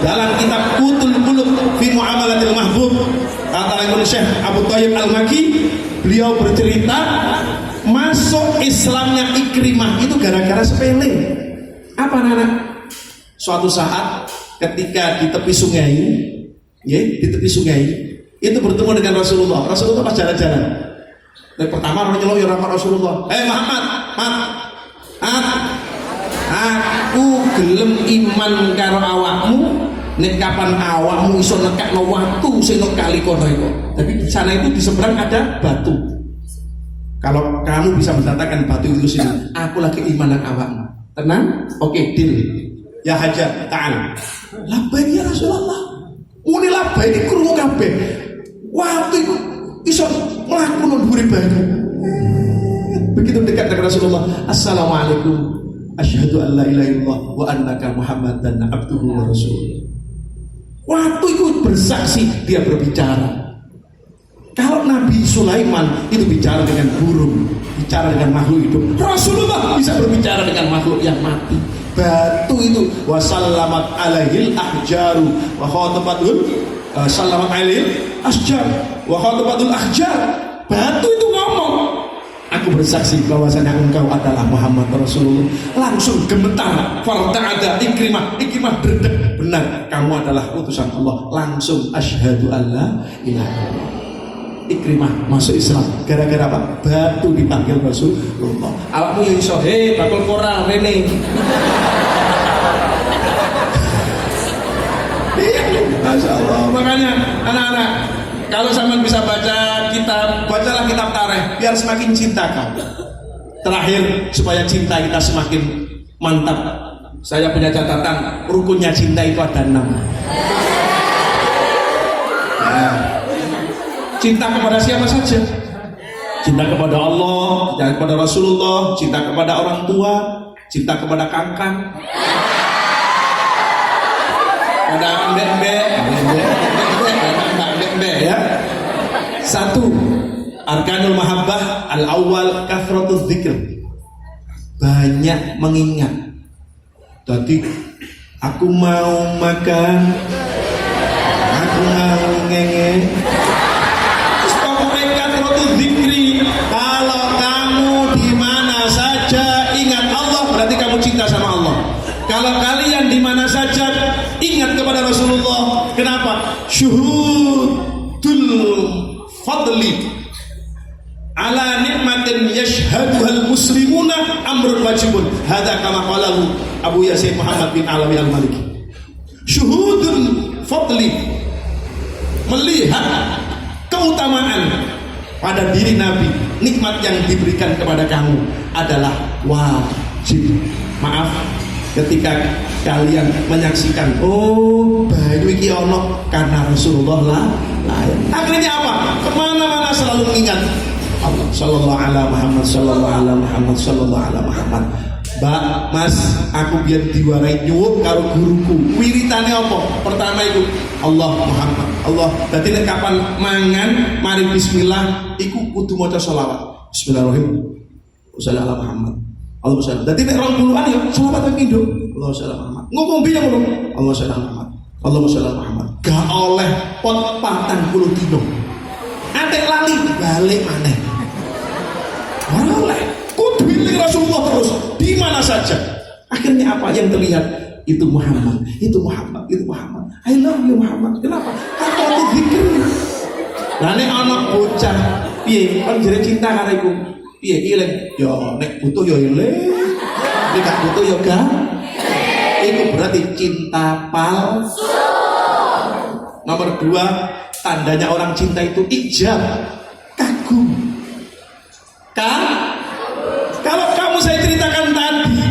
Dalam kitab Qutul Qulub fi Muamalatil Mahbub kata Imam Syekh Abu Thayyib Al-Maki, beliau bercerita masuk Islamnya Ikrimah itu gara-gara sepele. Apa anak-anak? Suatu saat ketika di tepi sungai, itu bertemu dengan Rasulullah. Rasulullah pas jalan-jalan. Yang pertama orang nyelok ya Rasulullah. Muhammad, aku gelem iman karo awakmu. Nek kapan awakmu iso nekakno watu sing nang kali kono iku. Tapi di sana itu di seberang ada batu. Kalau kamu bisa mendatangkan batu itu sini, aku lagi iman nang awakmu. Tenang? Oke, deal. Ya Hajar, ta'al. Labbaik ya Rasulullah. Muni labbaik krungu kabeh. Waktu itu iso mlaku nang dhuwure batu. Begitu dekat dengan Rasulullah, assalamualaikum asyhadu an la ilaha illallah wa annaka Muhammadan abduhu wa rasuluh. Waktu itu bersaksi, dia berbicara. Kalau Nabi Sulaiman itu bicara dengan burung, bicara dengan makhluk hidup, Rasulullah bisa berbicara dengan makhluk yang mati. Batu itu wasallamat alaihil ahjaru wa khatabatul sallamat alaihil asjar wa khatabatul ahjar. Batu itu ngomong, aku bersaksi bahwasanya engkau adalah Muhammad Rasulullah. Langsung gemetar. Farta'ada Ikrimah berdek, benar kamu adalah utusan Allah. Langsung asyhadu alla ilaha illallah. Ikrimah masuk Islam gara-gara apa? Batu dipanggil Rasulullah. Awakmu yang iso bakul koral rene. Masya Allah. Makanya anak-anak, kalau sampean bisa baca kitab, bacalah kitab tarikh biar semakin cinta kau. Terakhir, supaya cinta kita semakin mantap, saya punya catatan, rukunnya cinta itu ada 6. Cinta kepada siapa saja? Cinta kepada Allah, cinta kepada Rasulullah, cinta kepada orang tua, cinta kepada kangkang, pada mbek-mbek ya. 1. Arkanul mahabbah al-awwal kathratuz dzikr. Banyak mengingat. Jadi aku mau makan, aku mau ngenge. Kalau kamu di mana saja ingat Allah, berarti kamu cinta sama Allah. Kalau kalian di mana saja ingat kepada Rasulullah. Kenapa? Syuhudul fadli ala nikmatin yashhaduhal muslimuna amrun wajibun. Hadza kama qalahu Abu Yasin Muhammad bin Alawi al-Maliki. Syuhudul fadli, melihat keutamaan pada diri Nabi, nikmat yang diberikan kepada kamu adalah wajib. Maaf, ketika kalian menyaksikan, oh bayu iki ono karena Rasulullah lah. Akhirnya apa? Kemana-mana selalu mengingat Allah. Sallallahu ala Muhammad, sallallahu ala Muhammad, sallallahu ala Muhammad. Mbak, Mas, aku biar diwarai nyuwun karo guruku. Wiritane apa? Pertama itu Allah Muhammad. Allah. Dadi nek kapan mangan mari bismillah iku kudu maca selawat. Bismillahirrahmanirrahim. Wassallallahu ala Muhammad. Allahumma shalli. Dadi nek 20-an ya selawat ping pindho. Allahumma shalli ala Muhammad. Ngomong piye ngono? Allahumma shalli ala Muhammad. Allahumma shalli ala Muhammad. Gak oleh pot 40 dino. Antek lali balik maneh. Ora oleh. Kudu eling Rasulullah terus di mana saja. Akhirnya apa yang terlihat? Itu Muhammad, itu Muhammad, itu Muhammad. I love you Muhammad. Kenapa? Karena itu zikir. Lah nek ana bocah piye kon jere cinta karo iku? Piye eling? Yo nek butuh yo eling. Nek gak butuh yo gak. Itu berarti cinta palsu. Nomor 2, tandanya orang cinta itu ijab, kagum. Kalau kamu saya ceritakan tadi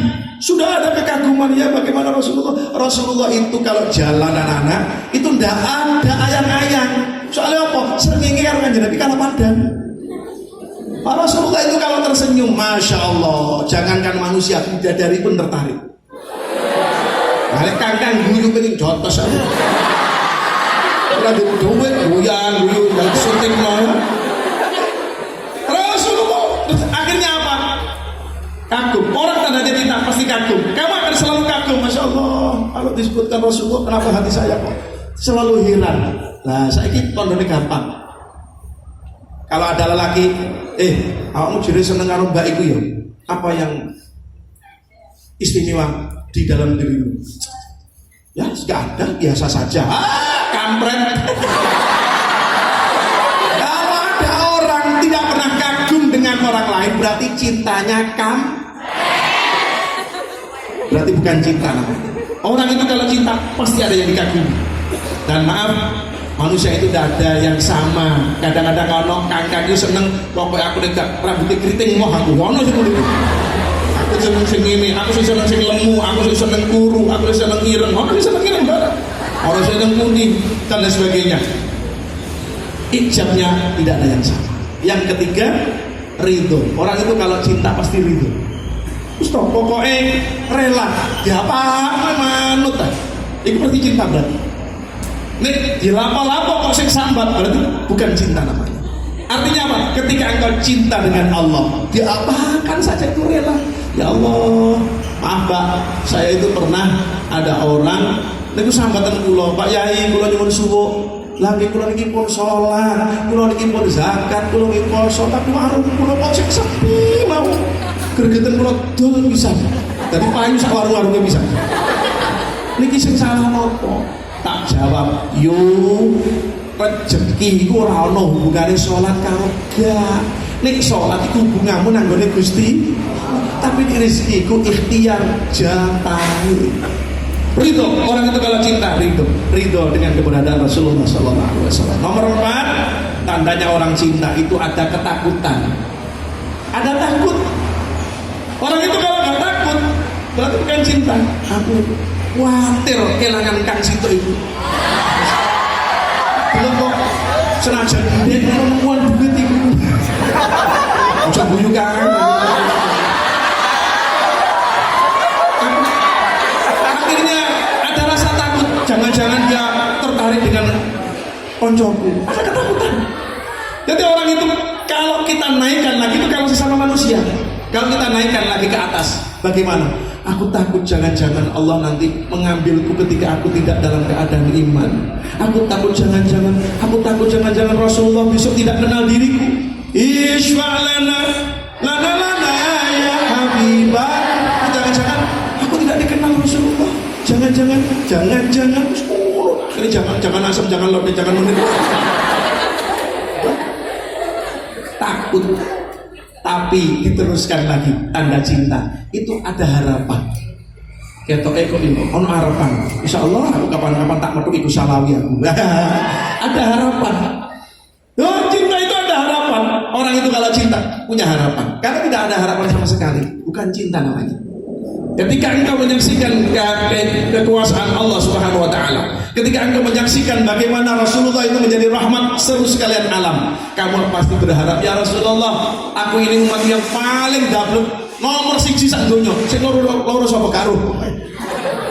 sudah ada kekaguman ya bagaimana Rasulullah. Rasulullah itu kalau jalan anak-anak itu ndak ada ayang-ayang. Soalnya apa? Srengenge karo Kanjeng Nabi kalau padan. Pak Rasulullah itu kalau tersenyum, masya Allah, jangankan manusia, bidadari pun tertarik. Balik kangkang guyu penting jotos aja. Ora duit goyang guyu dan syuting mau. Rasulullah akhirnya apa? Kagum. Orang tandanya cinta pasti kagum. Kamu akan selalu kagum. Masya Allah. Kalau disebutkan Rasulullah, kenapa hati saya kok selalu heran? Nah, saya ini tondone gampang. Kalau ada lelaki, awakmu jadi seneng karo mbak iku ya. Apa yang istimewa di dalam dirimu? Ya, gak ada, biasa saja. Kampret. Kalau ada orang tidak pernah kagum dengan orang lain, berarti cintanya berarti bukan cinta namanya. Orang itu kalau cinta pasti ada yang dikagumi. Dan maaf, manusia itu tidak ada yang sama. Kadang-kadang kalau kangkang itu seneng, pokoknya aku nek rambutnya keriting mau aku ono sing ngono. Aku seneng sing ini, aku seneng sing lemu, aku seneng kuru, aku seneng ireng, aku seneng ireng barang. Orang seneng putih dan lain sebagainya. Ijabnya tidak ada yang sama. Yang ketiga, ridho. Orang itu kalau cinta pasti ridho. Terus toh pokoknya rela ya apa manut ta. Itu berarti cinta berarti. Nek dilapo-lapo kok sing sambat berarti bukan cinta namanya. Artinya apa? Ketika engkau cinta dengan Allah, diapakan saja itu rela. Ya Allah, maaf Pak, saya itu pernah ada orang niku sambatan kula, Pak Yai kula nyuwun suwuk. Lagi kula niki pun salat, kula niki pun zakat, kula niki poso, tapi warung kula kok sing sepi mau. Gregeten kula dol pisan. Dadi payu sak warung-warunge pisan. Niki sing salah napa? Tak jawab, yo rezeki iku ora ana hubungane salat karo gak. Nek salat iku hubunganmu nang gone Gusti, tapi rezeki iku ikhtiar jatahe. Ridho, orang itu kalau cinta ridho dengan keberadaan Rasulullah SAW. Nomor 4, tandanya orang cinta itu ada ketakutan, ada takut. Orang itu kalau nggak takut berarti bukan cinta. Aku khawatir kehilangan Kang Sito itu. Belum kok senajan dia ngomong duit itu. Ojo guyu Kang. Akhirnya ada rasa takut, jangan-jangan dia tertarik dengan koncoku. Ada ketakutan. Jadi orang itu kalau kita naikkan lagi itu kalau sesama manusia. Kalau kita naikkan lagi ke atas, bagaimana? Aku takut jangan-jangan Allah nanti mengambilku ketika aku tidak dalam keadaan iman. Aku takut jangan-jangan Rasulullah besok tidak kenal diriku. Ishwa'lana lana ya Habibah. Jangan-jangan aku tidak dikenal Rasulullah. Jangan-jangan ini jangan asam, jangan lodeh, jangan menit. Takut. Tapi diteruskan lagi tanda cinta itu ada harapan. Ketok eko ini ono harapan. Insyaallah aku kapan-kapan tak metu iku salawi aku. Ada harapan. Oh, cinta itu ada harapan. Orang itu kalau cinta punya harapan. Karena tidak ada harapan sama sekali, bukan cinta namanya. Ketika engkau menyaksikan kekuasaan Allah Subhanahu wa taala, ketika engkau menyaksikan bagaimana Rasulullah itu menjadi rahmat seluruh sekalian alam, kamu pasti berharap, ya Rasulullah, aku ini umat yang paling dablek nomor 1 sak donya. Sing loro sapa karo?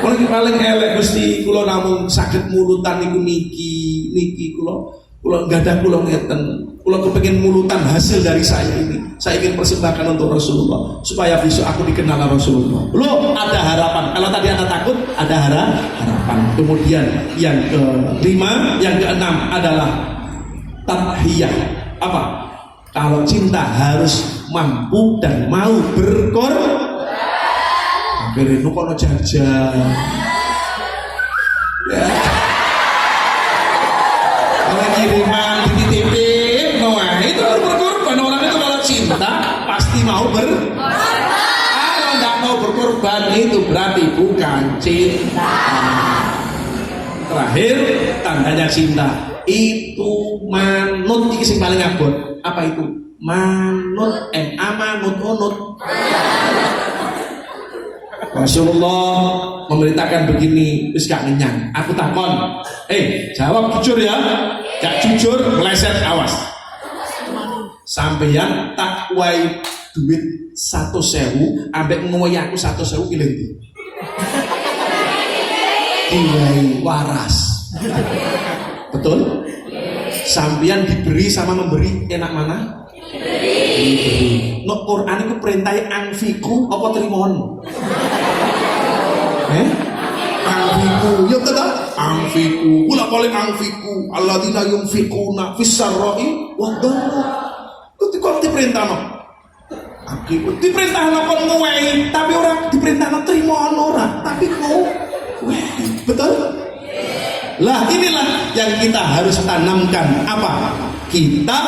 Paling elek Gusti kula namung saged mulutan niku niki kula gadah kula ngeten. Kula kepengin mulutan hasil dari saya ini. Saya ingin persembahkan untuk Rasulullah supaya besok aku dikenal Rasulullah. Loh, ada harapan. Kalau tadi ada takut, ada harapan. Kemudian yang kelima, yang keenam adalah tadhiyah. Apa? Kalau cinta harus mampu dan mau berkorban. Akhirnya itu kono jajan. Ya. Kalau kiriman dititipin, itu harus berkorban. Orang itu kalau cinta pasti mau berkorban. Kalau nggak mau berkorban itu berarti bukan cinta. Terakhir tandanya cinta itu manut. Ini yang paling abot. Apa itu? Manut, manut unut. Rasulullah memberitakan begini, wis gak ngenyang. Aku takon, jawab jujur ya. Gak jujur meleset, awas. Sampeyan tak wae duit 100.000 ambek ngowahi aku 100.000 pilih ndi? Diwai waras. Betul? Sampeyan diberi sama memberi enak mana? Diberi. No Quran itu perintahnya anfiku apa trimon? Anfiku, ya betul? Anfiku, ulah boleh anfiku. Alladzina yunfikuna fis-sarra'i wad-dharra. Kok diperintahno? Aku diperintahno kon ngowehi, tapi orang diperintahno trimon ora, tapi ngowehi. Betul? Lah inilah yang kita harus tanamkan. Apa? Kita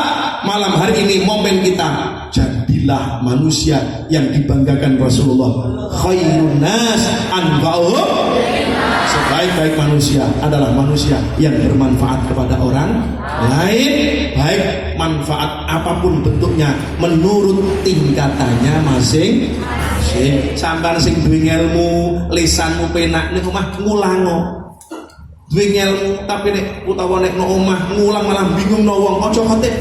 malam hari ini momen kita, jadilah manusia yang dibanggakan Rasulullah. Khairun nas anfa'uhum. Sebaik-baik manusia adalah manusia yang bermanfaat kepada orang lain, baik manfaat apapun bentuknya menurut tingkatannya masing-masing. Sampeyan sing duwe ilmu, lisanmu penak ning omah ngulango. duwe ngelmu tapi nek utawa nek no omah ngulang malah bingung no wong aja khotib.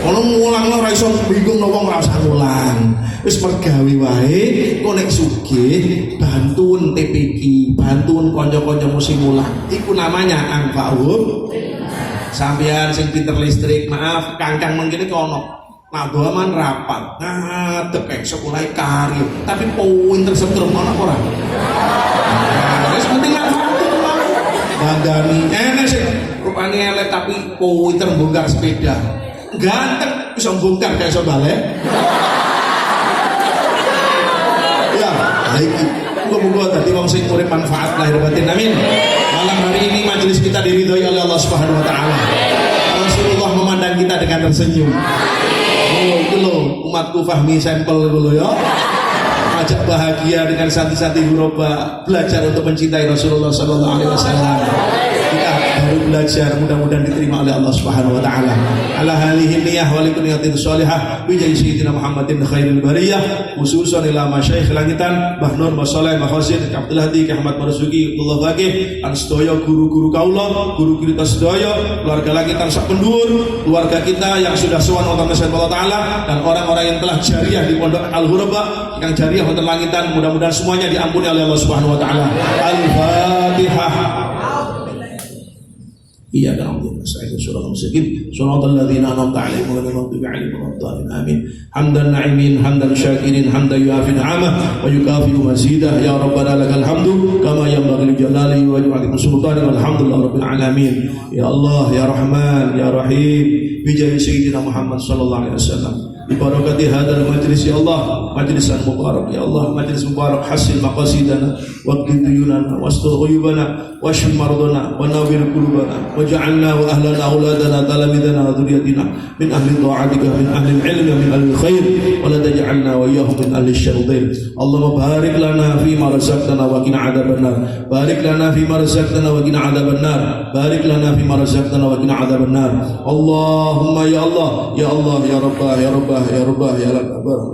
Ono ngulangno ora iso bingung no wong ora usah ngulang. Wis mergawe wae kok nek sugih bantuan TPQ, bantuan kanca-kancamu sing ngulang. Iku namanya anfa'uhum. Sampeyan sing pinter listrik, maaf kangkang mengkene ki ono. Nah, doaman rapat. Nah, tekek sekolah karir, tapi pinter setrum ono ora? Wis penting Bandani enak sih, rupanya elek tapi pinter bongkar sepeda, ganteng bisa bongkar kayak iso balik. Ya, iki muga-muga dadi wong sing urip manfaat lahir batin. Amin. Malam hari ini majelis kita diridhoi oleh Allah Subhanahu wa taala. Rasulullah memandang kita dengan tersenyum. Oh, itu loh umatku fahmi sampel dulu ya. Ajak bahagia dengan santi-santi huroba, belajar untuk mencintai Rasulullah sallallahu alaihi wasallam. Kita baru belajar, mudah-mudahan diterima oleh Allah Subhanahu wa taala. Ala halihi niyah wa likuniyatin shalihah bi jahi sayyidina Muhammadin khairil bariyah, khususan ila masyayikh langitan, Mbah Nur, Mbah Saleh, Mbah Khasin, Abdul Hadi, Ahmad Marzuki, Abdullah Faqih, an sedaya guru-guru kaula, guru kita sedaya, keluarga langitan sak pendur, keluarga kita yang sudah sowan wonten Allah taala dan orang-orang yang telah jariah di Pondok Al-Huraba, yang jariah wonten langitan, mudah-mudahan semuanya diampuni oleh Allah Subhanahu wa taala. Al-Fatihah. Iya kan Allah Subhanahu wa taala. Shiratal ladzina an'amta 'alaihim ghairil maghdubi 'alaihim waladdallin. Amin. Hamdan na'imin, hamdan syakirin, hamdan yuafi ni'amah wa yukafi'u mazidah. Ya Rabbana lakal hamdu kama yanbaghi li jalali wa wajhi sultani walhamdulillahi rabbil alamin. Ya Allah, ya Rahman, ya Rahim, bi jahi sayyidina Muhammad sallallahu alaihi wasallam. Barakati hadal majlis ya Allah, majlisan mubarak ya Allah, majlis mubarak hasil maqasidana wa qiduyunana wastur ghuyubana washfi maradana wa nawwir qulubana waj'alna wa ahlana auladana talamidana wa dhurriyyatina min ahli ta'atika min ahli al-ilm min ahli al-khair wa la taj'alna wa iyyahum min ahli asy-syaitan. Allahumma barik lana fi ma razaqtana wa qina adzabannar. Barik lana fi ma razaqtana wa qina adzabannar. Barik lana fi ma razaqtana wa qina adzabannar. Allahumma ya Allah, ya Allah, ya Rabbah, ya Rabbah, ya Rabbah, ya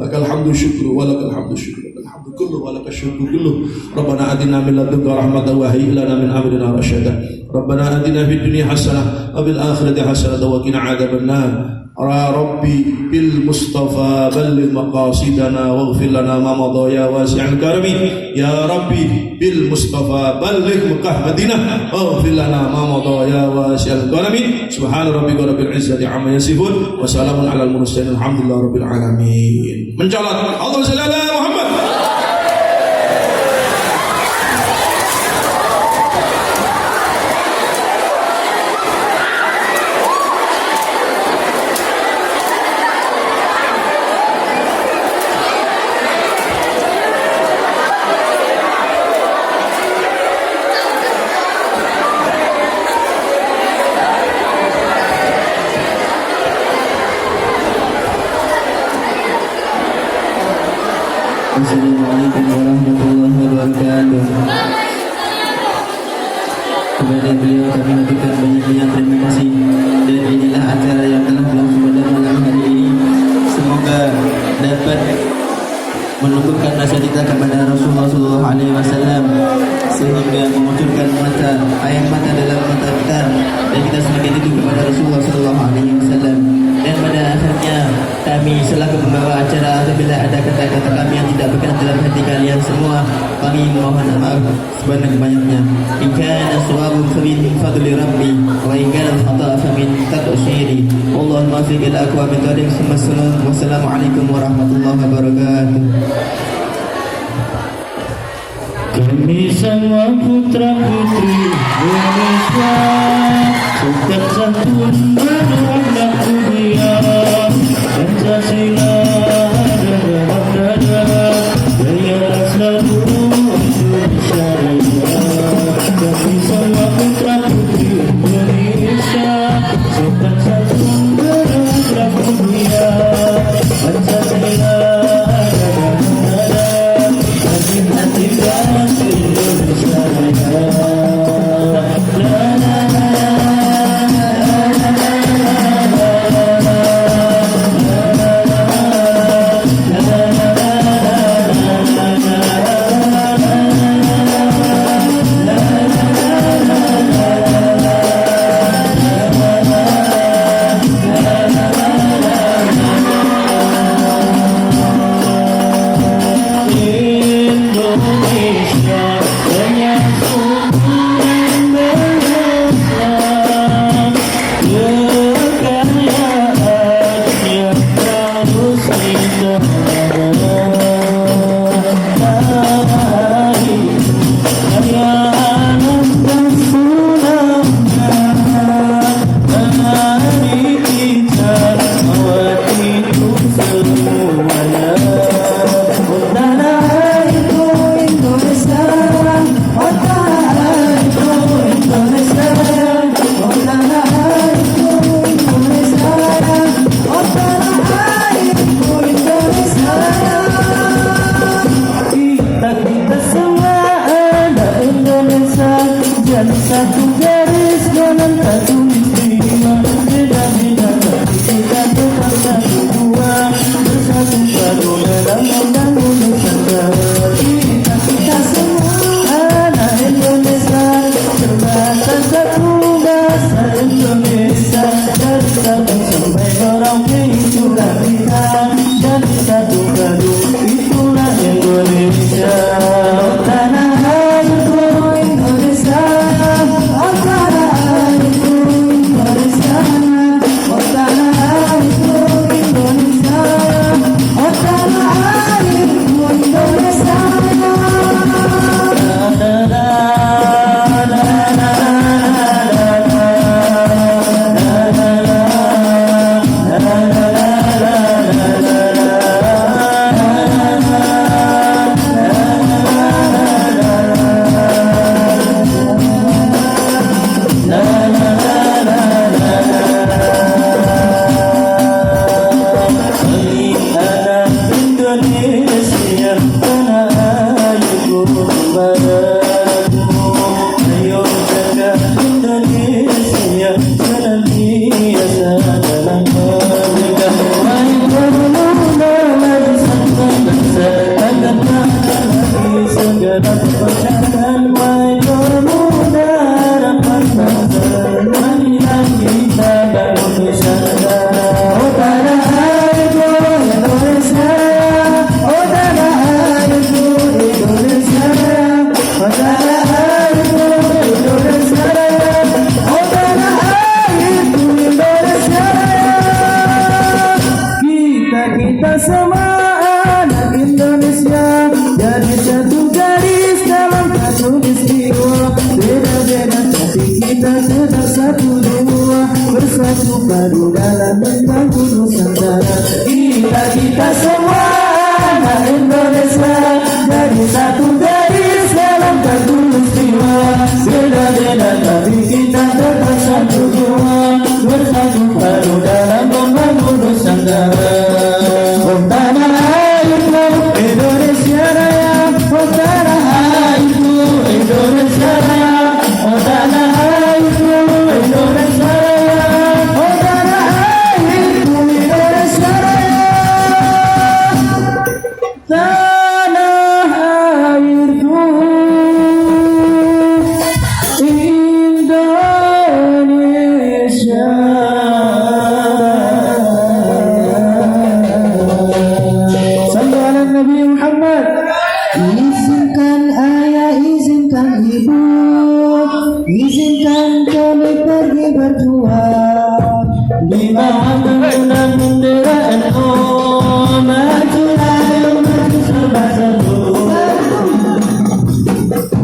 lakal hamdu syukru wa lakal hamdu syukru lakal hamdu kullu wa lakal syukru kullu. Rabbana atina min ladunka rahmatan wa hayyi lana min amrina rasyada. Rabbana atina fid dunya hasanah wa bil akhirati hasanah wa qina adzabannar. Ya Rabbi bil Mustafa balligh maqasidana waghfir lana ma madha ya wasi'al karami. Ya Rabbi bil Mustafa balligh maqasidana waghfir lana ma madha ya wasi'al karami. Subhana rabbika rabbil izzati amma yasifun wa salamun alal mursalin alhamdulillahi rabbil alamin. Mencolot Allahumma shalli ala Muhammad. Assalamualaikum warahmatullahi wabarakatuh. Kepada beliau kami mengucapkan banyak-banyak terima kasih. Dan inilah acara yang telah berlangsung pada malam hari ini. Semoga dapat menumbuhkan rasa cinta kepada Rasulullah SAW sehingga memunculkan air mata dalam mata kita dan kita semakin rindu kepada Rasulullah SAW. Dan pada akhirnya kami selaku pembawa acara, apabila ada kata-kata kami yang tidak berkenan dalam hati kalian semua, kami mohon maaf sebanyak-banyaknya. In kana shawabun famin fadli rabbi wa in kana khata'a famin taqsiri. Allahumma fi ila aqwamit tariq. Wassalamualaikum warahmatullahi wabarakatuh. Kami semua putra putri Indonesia, sopan santun berakhlak mulia, Pancasila ada dalam dada, jayalah selalu Indonesia Raya. Kami semua putra putri Indonesia, sopan santun berakhlak mulia, Pancasila ada dalam dada, hati-hati kasih Indonesia Raya. La la la la la la la la la la la la. bersatu padu dalam membangun Nusantara. Kita semua anak Indonesia jadi satu garis dalam khatulistiwa. Beda-beda tapi kita tetap satu jua, bersatu padu dalam membangun Nusantara. Oh tanah airku Indonesia Raya, oh tanah airku Indonesia Raya, oh tanah airku Indonesia Raya, oh tanah airku Indonesia Raya, tanah airku Indonesia. Sallu ala Nabi Muhammad. Izinkan ayah, izinkan ibu, izinkan kami pergi berjuang di bawah naungan bendera NU. Majulah yang maju serba serbu,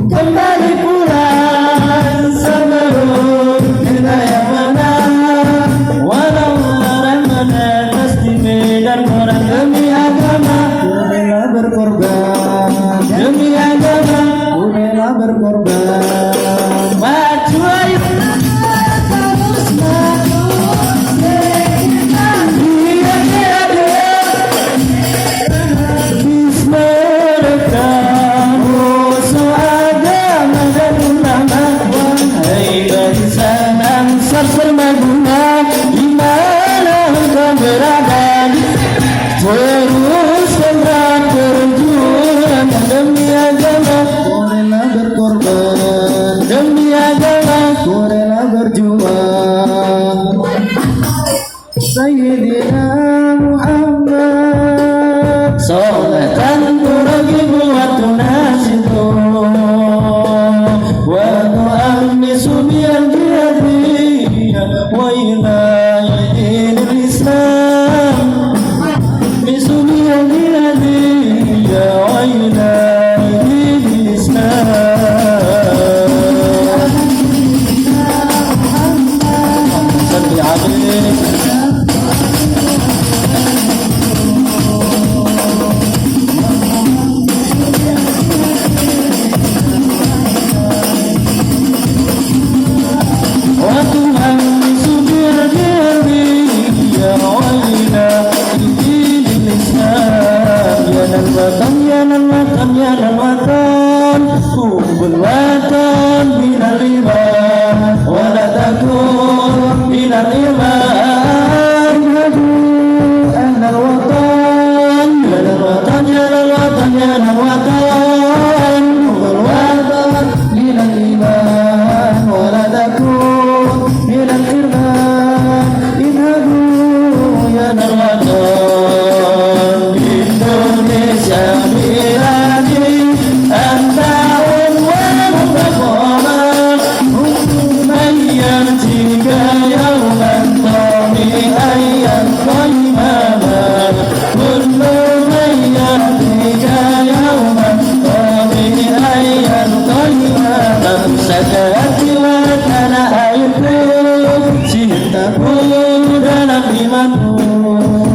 kembali pulang semeru kita yang menang. Walau orang menetas di medan perang demi agama, ku rela berkorban. Demi agama, ku rela berkorban. Maju ayo terus maju, Bismillah, musuh agama dan ulama, wahai barisan Ansar Serbaguna, di mana engkau berada, terus bergerak berjuang demi agama, ku rela berkorban. Demi agama, ku rela berjuang. Sayyidina Muhammad, salatan turagibu wa tunasidu wa nu'ammisu bi'al jihadiyya wa ilahi Islam, misu bi'al jihadiyya wa ilahi Islam. Salli alaihi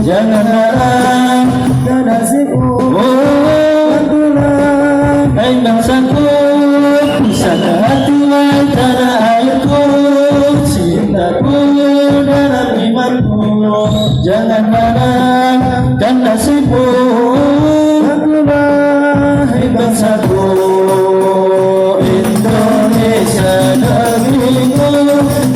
jangan marah dan nasibku, hai bangsaku, pusaka hatilah tanah airku, cintaku dalam imanku, jangan marah dan nasibku, hai bangsaku, Indonesia negeriku,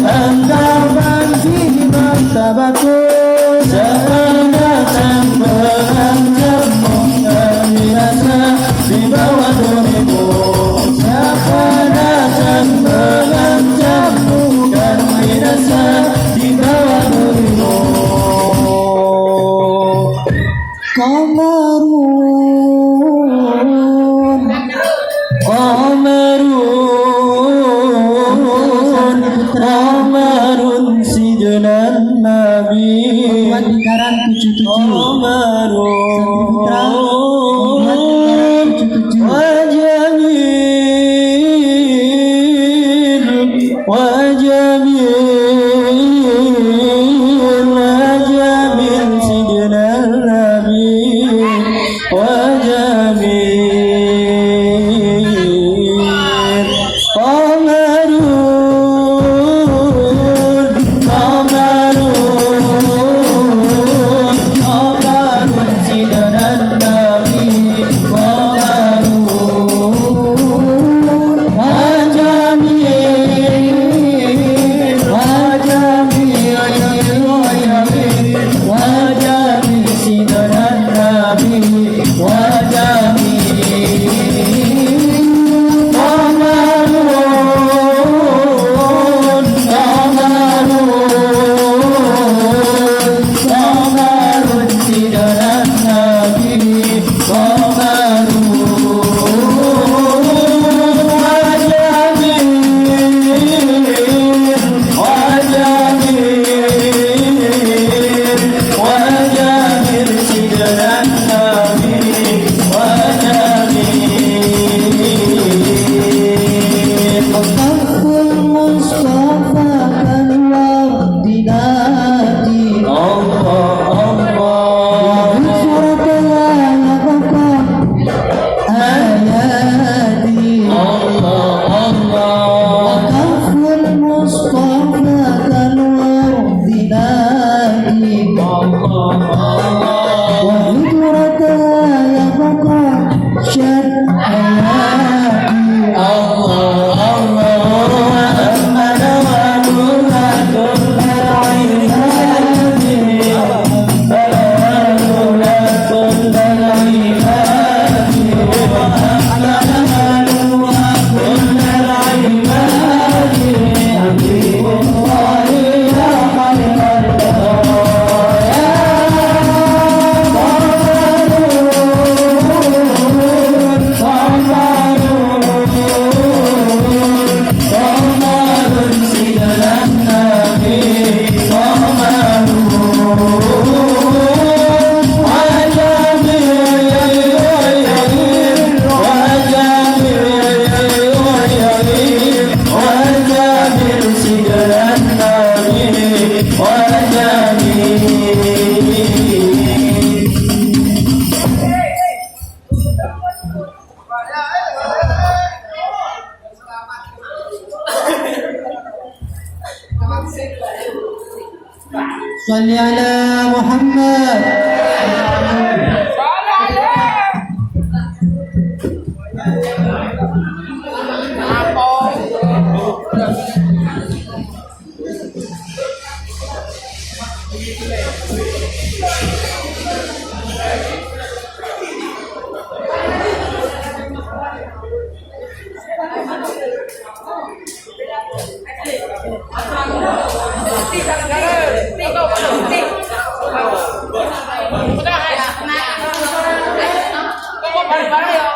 antar bangsi martabatku. Jangan datang mengancammu, kami rasa di bawah dirimu. Jangan datang mengancammu, kami rasa di bawah dirimu. Qamarun si jalan Nabi. Lingkaran 77 wajamil Salli ala Muhammad. Bareng-bareng ya.